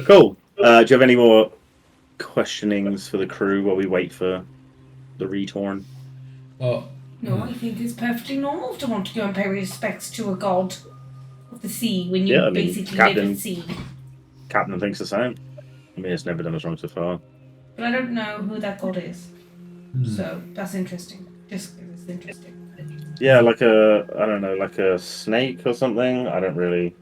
Cool. Do you have any more questionings for the crew while we wait for the return? Oh, No, I think it's perfectly normal to want to go and pay respects to a god of the sea when you Yeah, I mean, basically live Captain- at sea. Captain thinks the same. I mean, it's never done us wrong so far. But I don't know who that god is. So that's interesting. Just 'cause it's interesting. Yeah, like a snake or something. I don't really.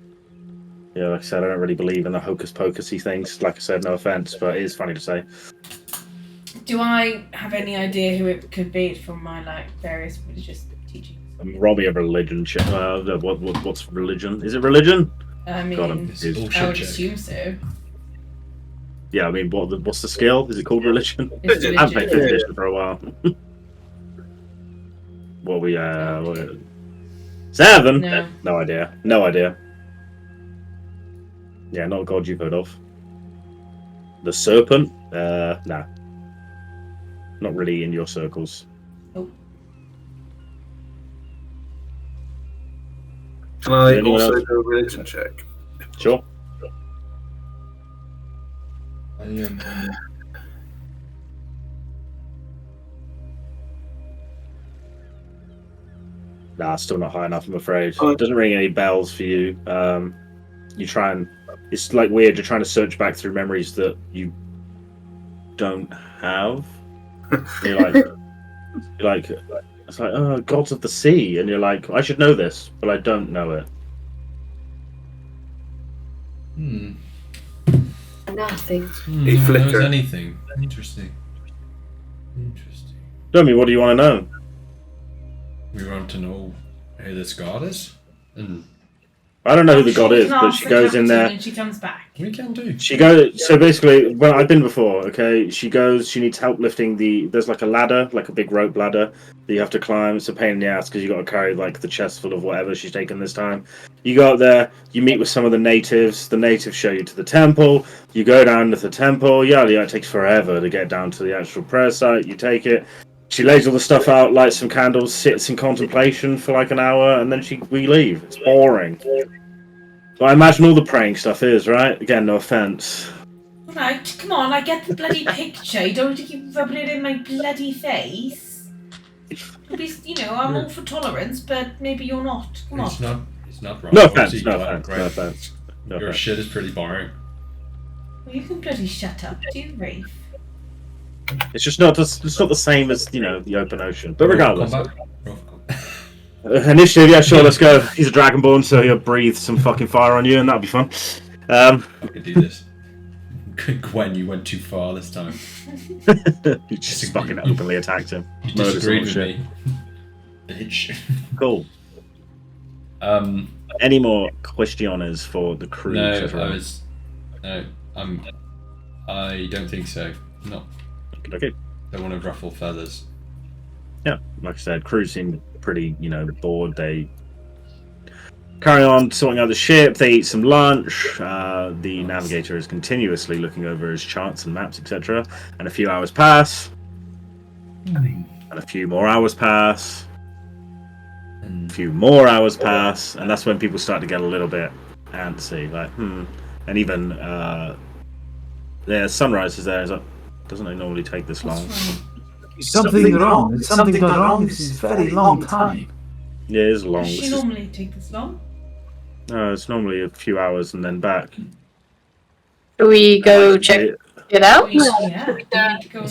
Yeah, like I said, I don't really believe in the hocus pocusy things. Like I said, no offense, but it is funny to say. Do I have any idea who it could be from my various religious teachings? Roll me a religion check. What's religion? Is it religion? I mean, Got him. it's Is- bullshit I would check. assume so. Yeah, I mean, what's the skill? Is it called religion? It's I haven't played religion. 5th edition for a while. What 7? No. No idea. No idea. Yeah, not a god you've heard of. The serpent? Nah. Not really in your circles. Can I Anyone also else? do a religion check? Sure. Nah, still not high enough, I'm afraid. Oh. It doesn't ring any bells for you. You try and... It's like weird, you're trying to search back through memories that you don't have. You're like, it's like, oh, gods of the sea. And you're like, I should know this, but I don't know it. Nothing. He No flicked knows it. anything. Interesting. Dummy, what do you want to know? We want to know who this god is, and I don't know who the I'm sure god we is, can but ask she the goes in captain there. when she comes back. we can do. She goes. So basically, well, I've been before. Okay, she goes. She needs help lifting the. There's like a ladder, like a big rope ladder that you have to climb. It's a pain in the ass because you got to carry like the chest full of whatever she's taken this time. You go up there. You meet with some of the natives. The natives show you to the temple. You go down to the temple. Yeah, it takes forever to get down to the actual prayer site. You take it. She lays all the stuff out, lights some candles, sits in contemplation for like an hour, and then we leave. It's boring. So I imagine all the praying stuff is, right? Again, no offense. Right, come on, I get the bloody picture. You don't have to keep rubbing it in my bloody face. At least, I'm all for tolerance, but maybe you're not. Come on. It's not wrong. No offense. Obviously, No glad, offense. right? No offense. No Your offense. shit is pretty boring. Well, you can bloody shut up, do you, Rafe? It's just not. It's not the same as the open ocean. But regardless, initiative. Yeah, sure. Let's go. He's a dragonborn, so he'll breathe some fucking fire on you, and that'll be fun. We could do this. Gwen, you went too far this time. You just fucking openly attacked him. You Murdered disagreed some with shit. me. Bitch. Cool. Any more questions for the crew? No, Cetera? I don't think so. No, Okay. don't want to ruffle feathers. Yeah, like I said, crew seem pretty, bored. They carry on sorting out the ship. They eat some lunch. The navigator is continuously looking over his charts and maps, etc. And a few hours pass. And a few more hours pass. A few more hours pass. And that's when people start to get a little bit antsy. Like, And even sunrise is there. It's like, doesn't it normally take this long? Something wrong. It's something gone wrong. This is a very long time. Yeah, it is long. Does This she is- normally take this long? No, it's normally a few hours and then back. Do we go check it out? Yeah, we need to go.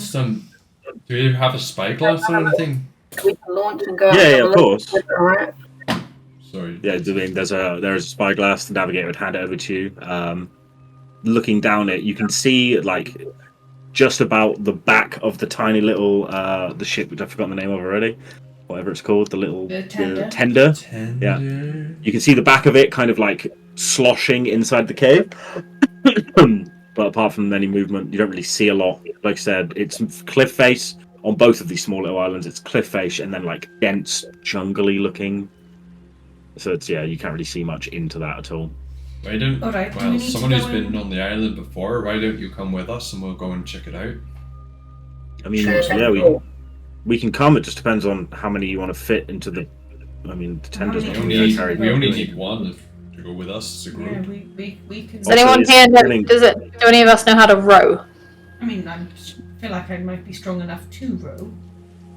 Do we have a spyglass or anything? We can launch and go. Yeah, of course. Alright. Sorry. Yeah, I mean, there's a spyglass. The navigator would hand it over to you. Looking down it, you can see like just about the back of the tiny little the ship, which I've forgotten the name of already. Whatever it's called, the tender. Yeah. You can see the back of it kind of like sloshing inside the cave. But apart from any movement, you don't really see a lot. Like I said, it's cliff face on both of these small little islands. It's cliff face and then like dense, jungly looking. So it's you can't really see much into that at all. Why don't? All right, do we Well, need to someone go who's been in? on the island before. Why don't you come with us and we'll go and check it out? I mean, we can come. It just depends on how many you want to fit into the. I mean, the tenders. We not We really only, carry we only really. need one to go with us as a Yeah, group. we can. Does anyone it's here know, getting- do any of us know how to row? I mean, I feel like I might be strong enough to row.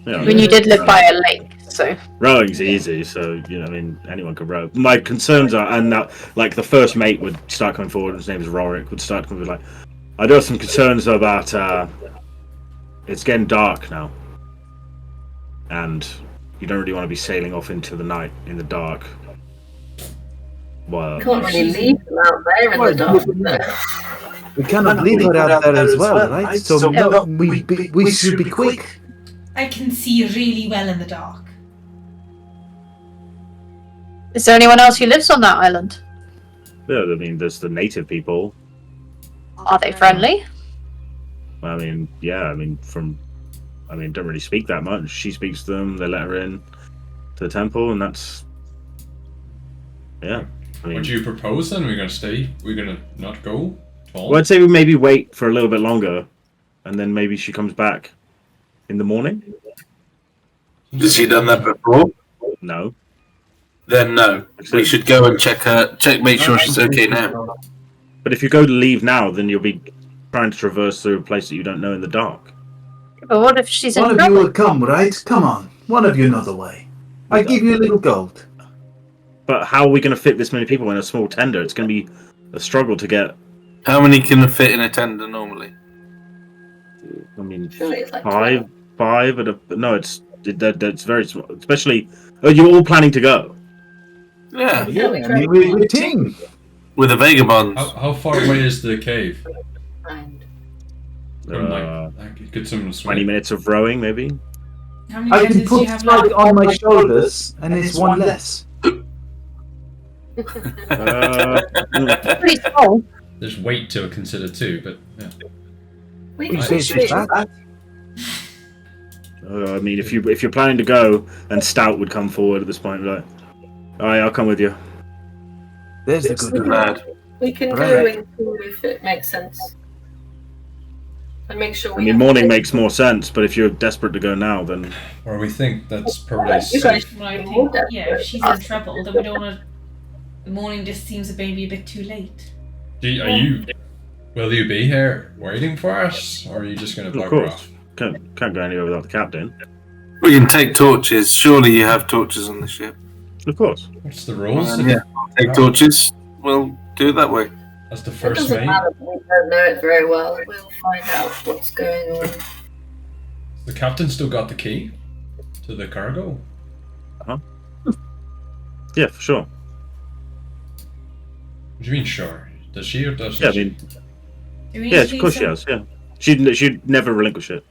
Yeah, When you did live by a lake, so. rowing's easy, so I mean, anyone can row. My concerns are, and that like the first mate would start coming forward. His name is Rorik. Would start coming like, I do have some concerns about. It's getting dark now, and you don't really want to be sailing off into the night in the dark. Well, Can't really leave them out there in the dark. We cannot leave her out there as well, right? So we should be quick. I can see really well in the dark. Is there anyone else who lives on that island? yeah, I mean, there's the native people. Are they friendly? I mean, yeah, I mean, don't really speak that much. She speaks to them. They let her in to the temple, and that's. Yeah, I mean, What do you propose then? We're gonna stay. We're gonna not go. Tall? Well, I'd say we maybe wait for a little bit longer, and then maybe she comes back in the morning. Has she done that before? No. Then no. We should go and make sure she's okay now. But if you go to leave now, then you'll be trying to traverse through a place that you don't know in the dark. But what if she's in One of you trouble? will come, right? Come on. One of you know the way. I give you a little gold. But how are we going to fit this many people in a small tender? It's going to be a struggle to get. How many can fit in a tender normally? I mean, Surely it's like five at a. No, that's very small. Especially, you're all planning to go. Yeah, Yeah, I mean, we're a team. with the vagabonds. How far away is the cave? 12. From, like, could someone swim? 20 minutes of rowing, maybe. How many I guys can do put you have Slug left? on my shoulders, and it's one less. Pretty small. There's weight to consider too, but yeah. We You can say it's switch. just that? I mean, if you're planning to go, and Stout would come forward at this point, like, all right, I'll come with you. There's the good one. Bad. We can go Right. and see if it makes sense. And make sure I we mean, have morning to- makes more sense, but if you're desperate to go now, then Or we think that's probably You guys safe. Well, I think, yeah, if she's in trouble, then we don't want to. The morning just seems maybe a bit too late. Will you be here waiting for us, or are you just going to Of bugger course. off? can't go anywhere without the captain. We can take torches. Surely you have torches on the ship. Of course. What's the rules? Yeah, take torches. We'll do it that way. That's the It first doesn't mate. matter, we don't know it very well. We'll find out what's going on. The captain still got the key to the cargo. Yeah, for sure. What do you mean, sure? Does she or doesn't Yeah, I she? mean, Do we yeah, need of course she some- has. Yeah, she'd never relinquish it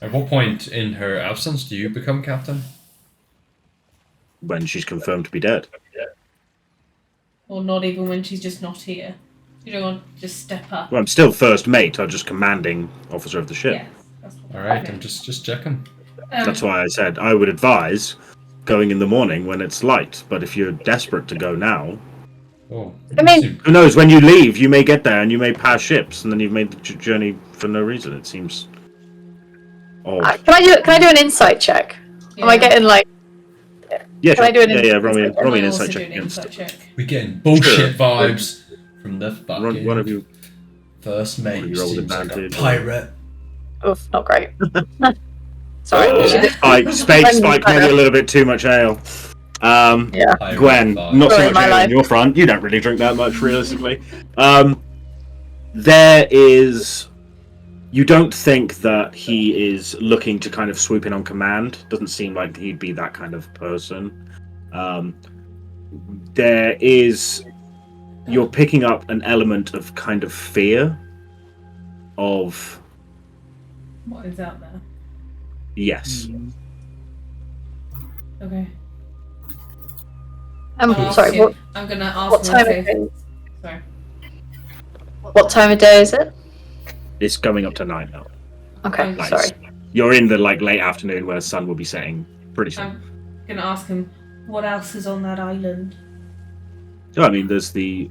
At what point in her absence do you become captain? when she's confirmed to be dead. Or not even when she's just not here. You don't want to just step up. Well, I'm still first mate. I'm just commanding officer of the ship. Yes. That's All right, okay. I'm just checking. That's why I said I would advise going in the morning when it's light. But if you're desperate to go now, Oh, I mean- who knows? When you leave, you may get there and you may pass ships, and then you've made the journey for no reason. It seems odd. Can I do an insight check? Am I getting like? Yeah, Can I do an yeah, insight roll me check? roll me an I also insight do check an against. insight check. we're getting bullshit Sure. vibes from the fucking One of you. first mate. You roll with Seems like a advantage. pirate. Oof, not great. Sorry. Oh, Spike, maybe a little bit too much ale. Yeah. Pirate Gwen, vibe. not so Sorry, much my ale life. on your front. You don't really drink that much, realistically. There is. You don't think that he is looking to kind of swoop in on command. Doesn't seem like he'd be that kind of person. There is. You're picking up an element of kind of fear. Of What is out there? yes. Okay. I'm I'll sorry. ask him- What I'm gonna ask what him time if of they- day? Sorry. What time of day is it? It's going up to night now. Okay, Nice. sorry. You're in the late afternoon where the sun will be setting pretty soon. I'm gonna ask him what else is on that island. I mean, there's the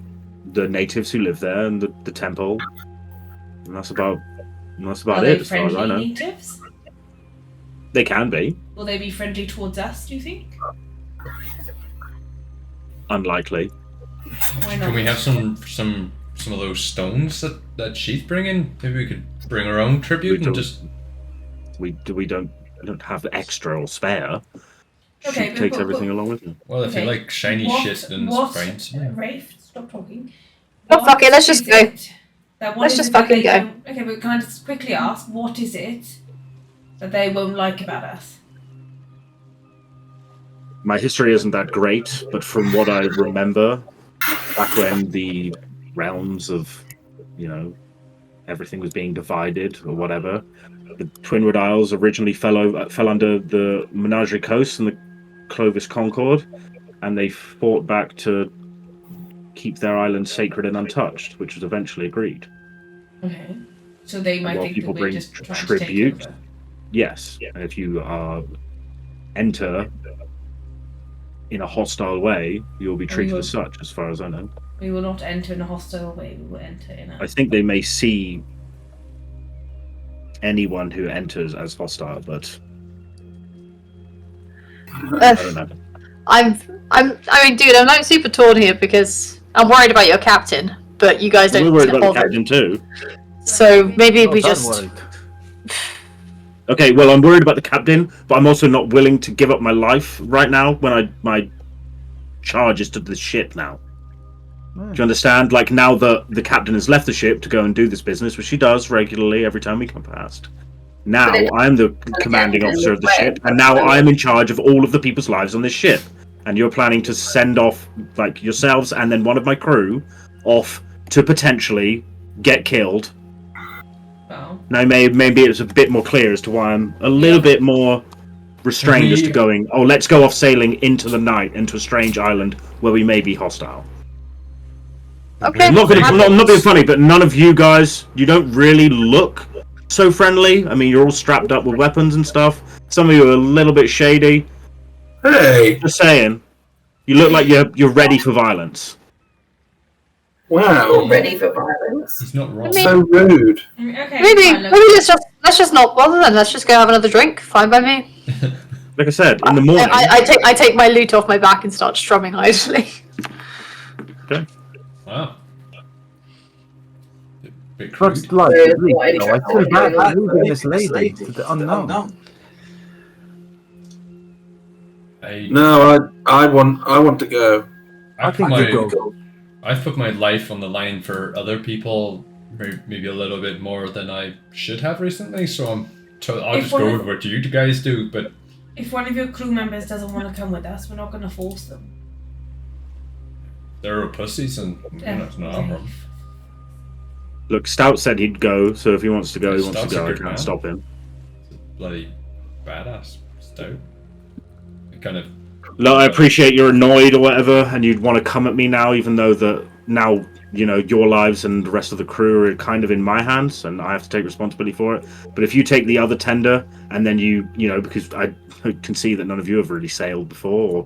natives who live there and the temple, and that's about Are it they as far as I friendly know. natives? They can be Will they be friendly towards us? Do you think? unlikely. Why not? Oh. Can we have some of those stones that she's bringing? Maybe we could bring our own tribute We and don't- just. We don't have extra or spare. Okay, She but- takes but- everything along with her. Well, if Okay. you like shiny shit, then what, brains. Rafe, stop talking. Oh, fuck it, let's just is go. it that- what Let's is just it that fucking they go. don't- Okay, but can I just quickly ask, what is it that they won't like about us? My history isn't that great, but from what I remember, back when the realms of, everything was being divided or whatever, the Twinwood Isles originally fell under the Menagerie Coast and the Clovis Concord, and they fought back to keep their island sacred and untouched, which was eventually agreed. Okay. So they might while think people that we're bring just trying to tribute, take over. Yes, and if you enter in a hostile way, you'll be treated will. as such, as far as I know. We will not enter in a hostile way. We will enter in a. I think they may see anyone who enters as hostile, but I don't know. I mean, dude, I'm like super torn here because I'm worried about your captain, but you guys don't. We're worried about the hold captain too. So maybe we Don't just. worry. Okay, well, I'm worried about the captain, but I'm also not willing to give up my life right now when my charge is to the ship now. Do you understand? Like, now that the captain has left the ship to go and do this business, which she does regularly every time we come past. Now I'm the commanding officer of the ship, and now I'm in charge of all of the people's lives on this ship. And you're planning to send off, like, yourselves and then one of my crew off to potentially get killed. Well. Now, maybe it's a bit more clear as to why I'm a little bit more restrained as to going, oh, let's go off sailing into the night into a strange island where we may be hostile. Okay. I'm not being funny, but none of you guys, you don't really look so friendly. I mean, you're all strapped up with weapons and stuff. Some of you are a little bit shady. Hey! Just saying. You look like you're ready for violence. Wow. Ready for violence. He's not wrong. I mean- So rude. Okay. Maybe fine, let's just not bother then. Let's just go have another drink. Fine by me. Like I said, in the morning. I take my lute off my back and start strumming idly. Okay. Wow. Bit But crude. like, There is really, not any I feel trouble bad going on. leaving this lady to the unknown. No, I want to go. I think put you go. I've put my life on the line for other people, maybe a little bit more than I should have recently. So I'll If just one go of- with what you guys do. But If one of your crew members doesn't want to come with us, we're not going to force them. they're pussies, and it's not our problem. Look, Stout said he'd go, so if he wants to go, he wants to Stout's a go. I good can't man. stop him. Bloody badass stout. It kind of. Look, I appreciate you're annoyed or whatever, and you'd want to come at me now, even though now, you know, your lives and the rest of the crew are kind of in my hands, and I have to take responsibility for it. But if you take the other tender, and then you know, because I can see that none of you have really sailed before, or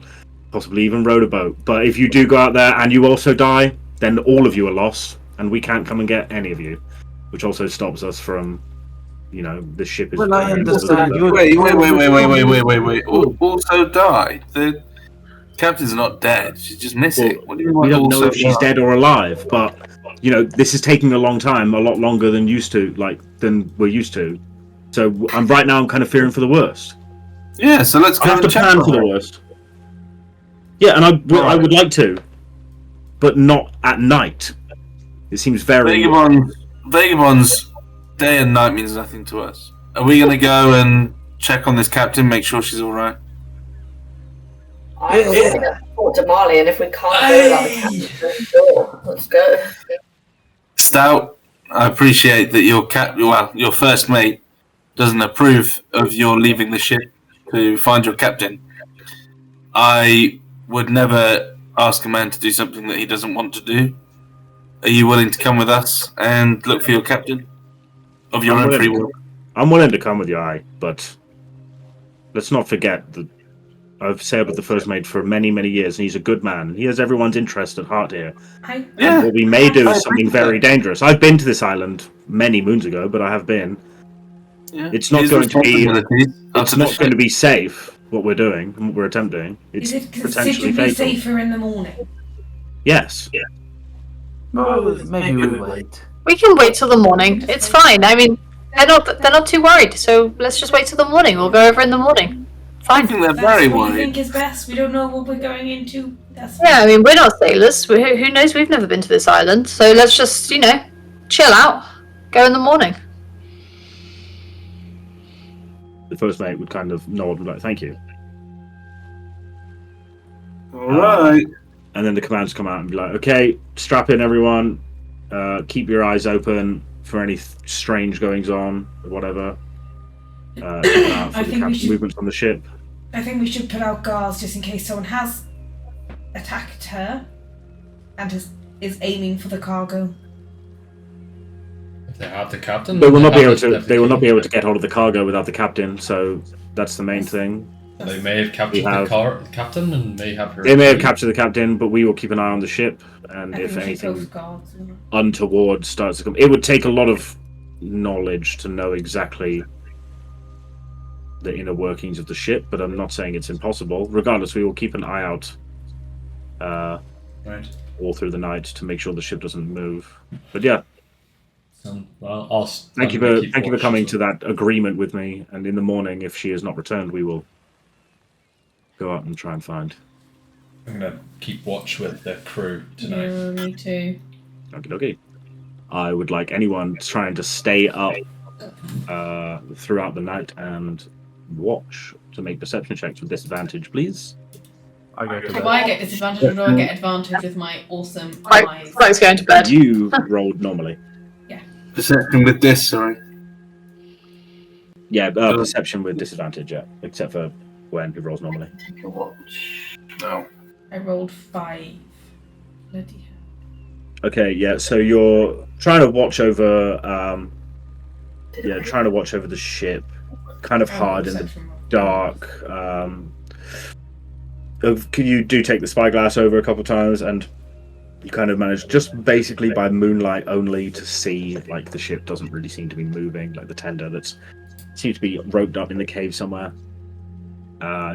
possibly even rowed a boat. But if you do go out there and you also die, then all of you are lost, and we can't come and get any of you, which also stops us from, you know, the ship is. Well, I understand you. Wait. Also died. The captain's not dead. She's just missing. Well, What do you we want? don't know Also if she's died? dead or alive, but you know, this is taking a long time, a lot longer than than we're used to. So right now I'm kind of fearing for the worst. Yeah, so let's I go have to and check plan on for the her. worst. Yeah, and I would like to, but not at night. It seems very. Vagabonds, day and night means nothing to us. Are we going to go and check on this captain, make sure she's all right? I'm going to Port Damali, and if we can't go without the captain, then sure, let's go. Stout, I appreciate that your first mate doesn't approve of your leaving the ship to find your captain. I would never ask a man to do something that he doesn't want to do. Are you willing to come with us and look for your captain of your own free will? I'm willing to come with you, but let's not forget that I've sailed with the first mate for many, many years, and he's a good man. He has everyone's interest at heart here. Yeah. What we may do I is something agree with very that. dangerous. I've been to this island many moons ago, but I have been. Yeah. It's not His going to be. responsibilities are It's to the not going to ship. be safe. What we're doing, what we're attempting, it's Is it potentially considerably fatal. safer in the morning? Yes. Well, maybe we wait. We can wait till the morning. It's fine. I mean, they're not too worried. So let's just wait till the morning. We'll go over in the morning. I Fine. think they're That's very what you worried. think is best. We don't know what we're going into. That's Yeah, I mean, we're not sailors. Who knows? We've never been to this island. So let's just, chill out. Go in the morning. The first mate would kind of nod and be like, "Thank you." All right. And then the commands come out and be like, "Okay, strap in, everyone. Keep your eyes open for any strange goings on, or whatever. For I the think we captain should- movements on the ship." I think we should put out guards just in case someone has attacked her and is aiming for the cargo. If they have the captain, They will not be able have to. the They will not be able to captain. get hold of the cargo without the captain. So that's the main thing. They may have captured the captain and may have her. They may have captured the captain, but we will keep an eye on the ship. And if anything untoward starts to come, it would take a lot of knowledge to know exactly the inner workings of the ship. But I'm not saying it's impossible. Regardless, we will keep an eye out all through the night to make sure the ship doesn't move. But yeah. Thank you for coming to that agreement with me. And in the morning, if she has not returned, we will go out and try and find. I'm gonna keep watch with the crew tonight. Yeah, me too. Okay. I would like anyone trying to stay up throughout the night and watch to make perception checks with disadvantage, please. Do I get disadvantage or do I get advantage with my awesome eyes? Mike's going to bed. You rolled normally. Yeah. Perception with this, sorry. Yeah, perception with disadvantage, yeah. Except for Gwen, who rolls normally. Take a watch. No. I rolled 5. Bloody hell. Okay, yeah, so you're trying to watch over trying to watch over the ship. Kind of hard in the dark. You do take the spyglass over a couple of times, and you kind of manage just basically by moonlight only to see like the ship doesn't really seem to be moving, like the tender seems to be roped up in the cave somewhere.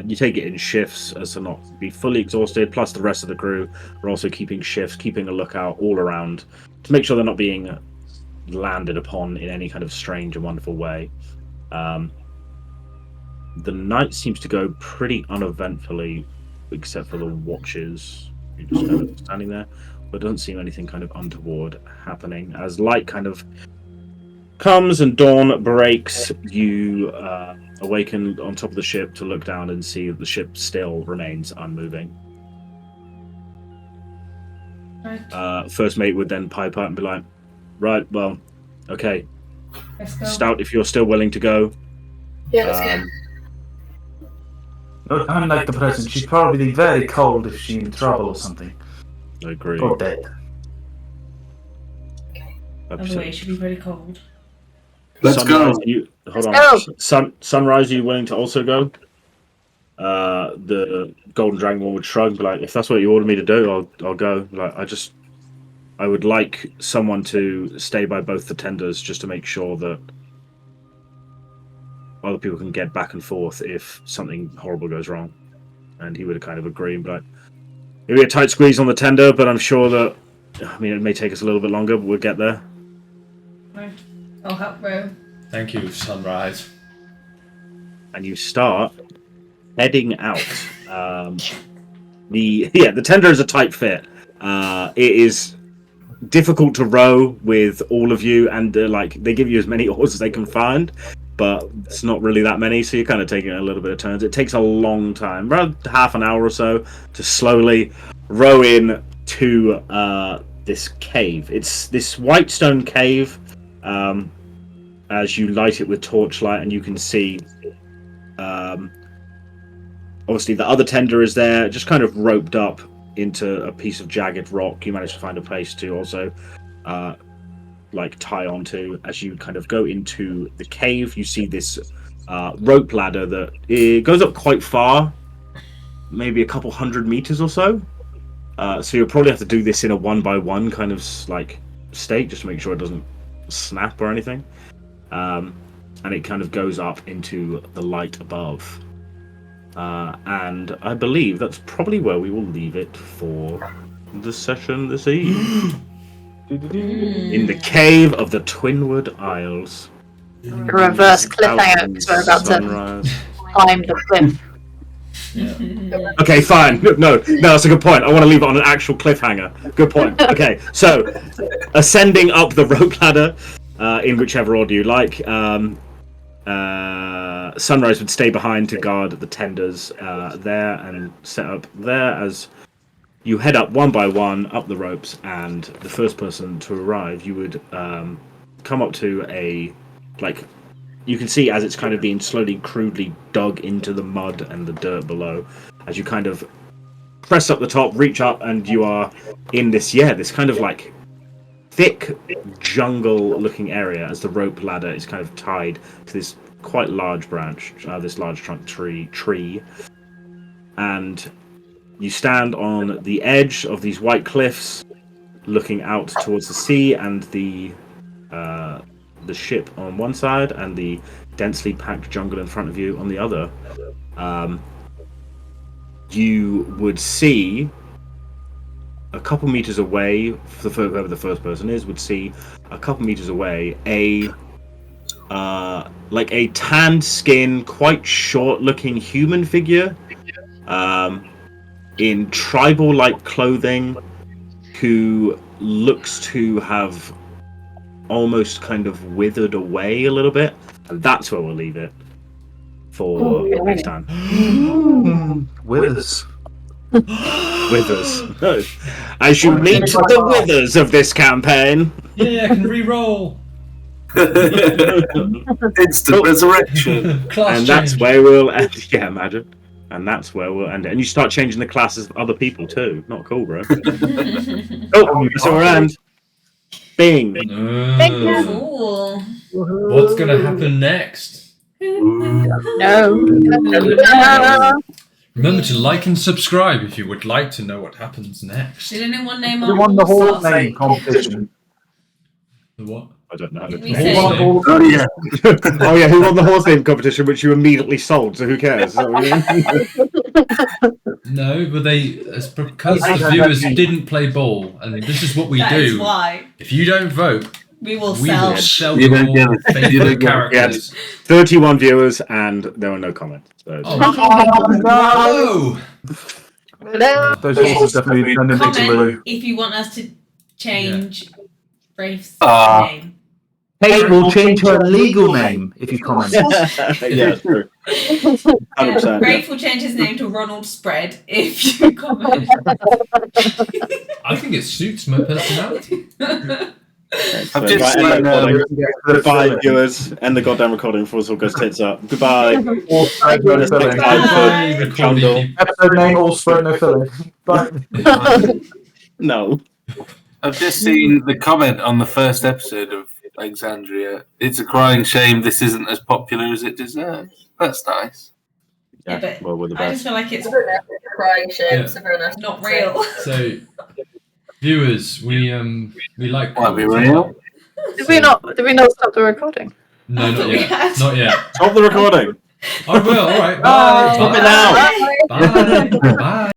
You take it in shifts as to not be fully exhausted, plus the rest of the crew are also keeping shifts, keeping a lookout all around to make sure they're not being landed upon in any kind of strange and wonderful way. The night seems to go pretty uneventfully, except for the watches. You're just kind of standing there, but doesn't seem anything kind of untoward happening. As light kind of comes and dawn breaks, you awaken on top of the ship to look down and see that the ship still remains unmoving. Right. First mate would then pipe up and be like, right, well, okay. Let's go. Stout, if you're still willing to go. Yeah, let's go. No time like the present. She's probably very cold if she's in trouble or something. I agree. Or dead. Other way, it should be very cold. Let's go. Hold on. Sunrise, are you willing to also go? The Golden Dragon would shrug, like, if that's what you ordered me to do, I'll go. Like, I would like someone to stay by both the tenders just to make sure that other people can get back and forth if something horrible goes wrong. And he would kind of agree, but it'll be a tight squeeze on the tender, but I'm sure that, I mean, it may take us a little bit longer, but we'll get there. Right. I'll help Ro. Thank you, Sunrise. And you start heading out. The tender is a tight fit. It is difficult to row with all of you, and they give you as many oars as they can find, but it's not really that many, so you're kind of taking a little bit of turns. It takes a long time, around half an hour or so, to slowly row in to this cave. It's this white stone cave. As you light it with torchlight, and you can see obviously the other tender is there, just kind of roped up into a piece of jagged rock. You manage to find a place to also tie onto. As you kind of go into the cave, you see this rope ladder that it goes up quite far, maybe a couple 100 meters or so. So you'll probably have to do this in a 1-by-1 kind of state, just to make sure it doesn't snap or anything. And it kind of goes up into the light above. And I believe that's probably where we will leave it for the session this evening. In the cave of the Twinwood Isles. A reverse cliffhanger because we're about to climb the cliff. Yeah. Okay, fine. No, that's a good point. I want to leave it on an actual cliffhanger. Good point. Okay, so ascending up the rope ladder, in whichever order you like. Sunrise would stay behind to guard the tenders there and set up there as you head up 1-by-1 up the ropes, and the first person to arrive, you would come up to a, you can see as it's kind of being slowly, crudely dug into the mud and the dirt below, as you kind of press up the top, reach up, and you are in this kind of thick jungle-looking area as the rope ladder is kind of tied to this quite large branch, this large trunk tree, and you stand on the edge of these white cliffs, looking out towards the sea and the ship on one side and the densely packed jungle in front of you on the other. You would see a couple meters away, whoever the first person is, would see a couple meters away like a tanned skin, quite short-looking human figure, in tribal-like clothing, who looks to have almost kind of withered away a little bit, and that's where we'll leave it for next time. Withers. Withers. As you meet the withers of this campaign. Yeah, I can re-roll. Instant resurrection. Class And that's change. where we'll end. Yeah, imagine. And that's where we'll end it. And you start changing the classes of other people too. Not cool, bro. Oh, so we're end. Bing. Cool. What's gonna happen next? No. Remember to like and subscribe if you would like to know what happens next. Did anyone name We our won the whole horse? name competition. The what? I don't know. We Horse said- name? Oh yeah. Oh yeah, who won the horse name competition, which you immediately sold? So who cares? Is that what you mean? No, but it's because the viewers didn't play ball, and this is what we That is do. why If you don't vote, we will we sell. will sell You your don't get it. You favorite don't get it. characters. 31 viewers, and there were no comments. So Oh, Hello. Those horses definitely turned into Comment Lou. if you want us to change Rafe's Ah. name. Kate will change her legal name if you comment. yeah, true. 100%. Rafe will change his name to Ronald Spread if you comment. I think it suits my personality. I've just Right, seen, Goodbye, viewers. End the goddamn recording before this all goes tits up. Goodbye. Bye. Bonus next time for Bye, recording Candle. people. Episode name, all spread, no filling. Bye. No. I've just seen the comment on the first episode of Exandria. It's a crying shame this isn't as popular as it deserves. That's nice. Yeah, but well, we're the I just best. feel like it's It's a very nice crying shame. Yeah. It's a very nice not real. So, viewers, we like. Might be real. Did we not stop the recording? No, not We yet. had. Not yet. Stop the recording. I will. All right. Bye. Stop it Bye. now. Bye. Bye.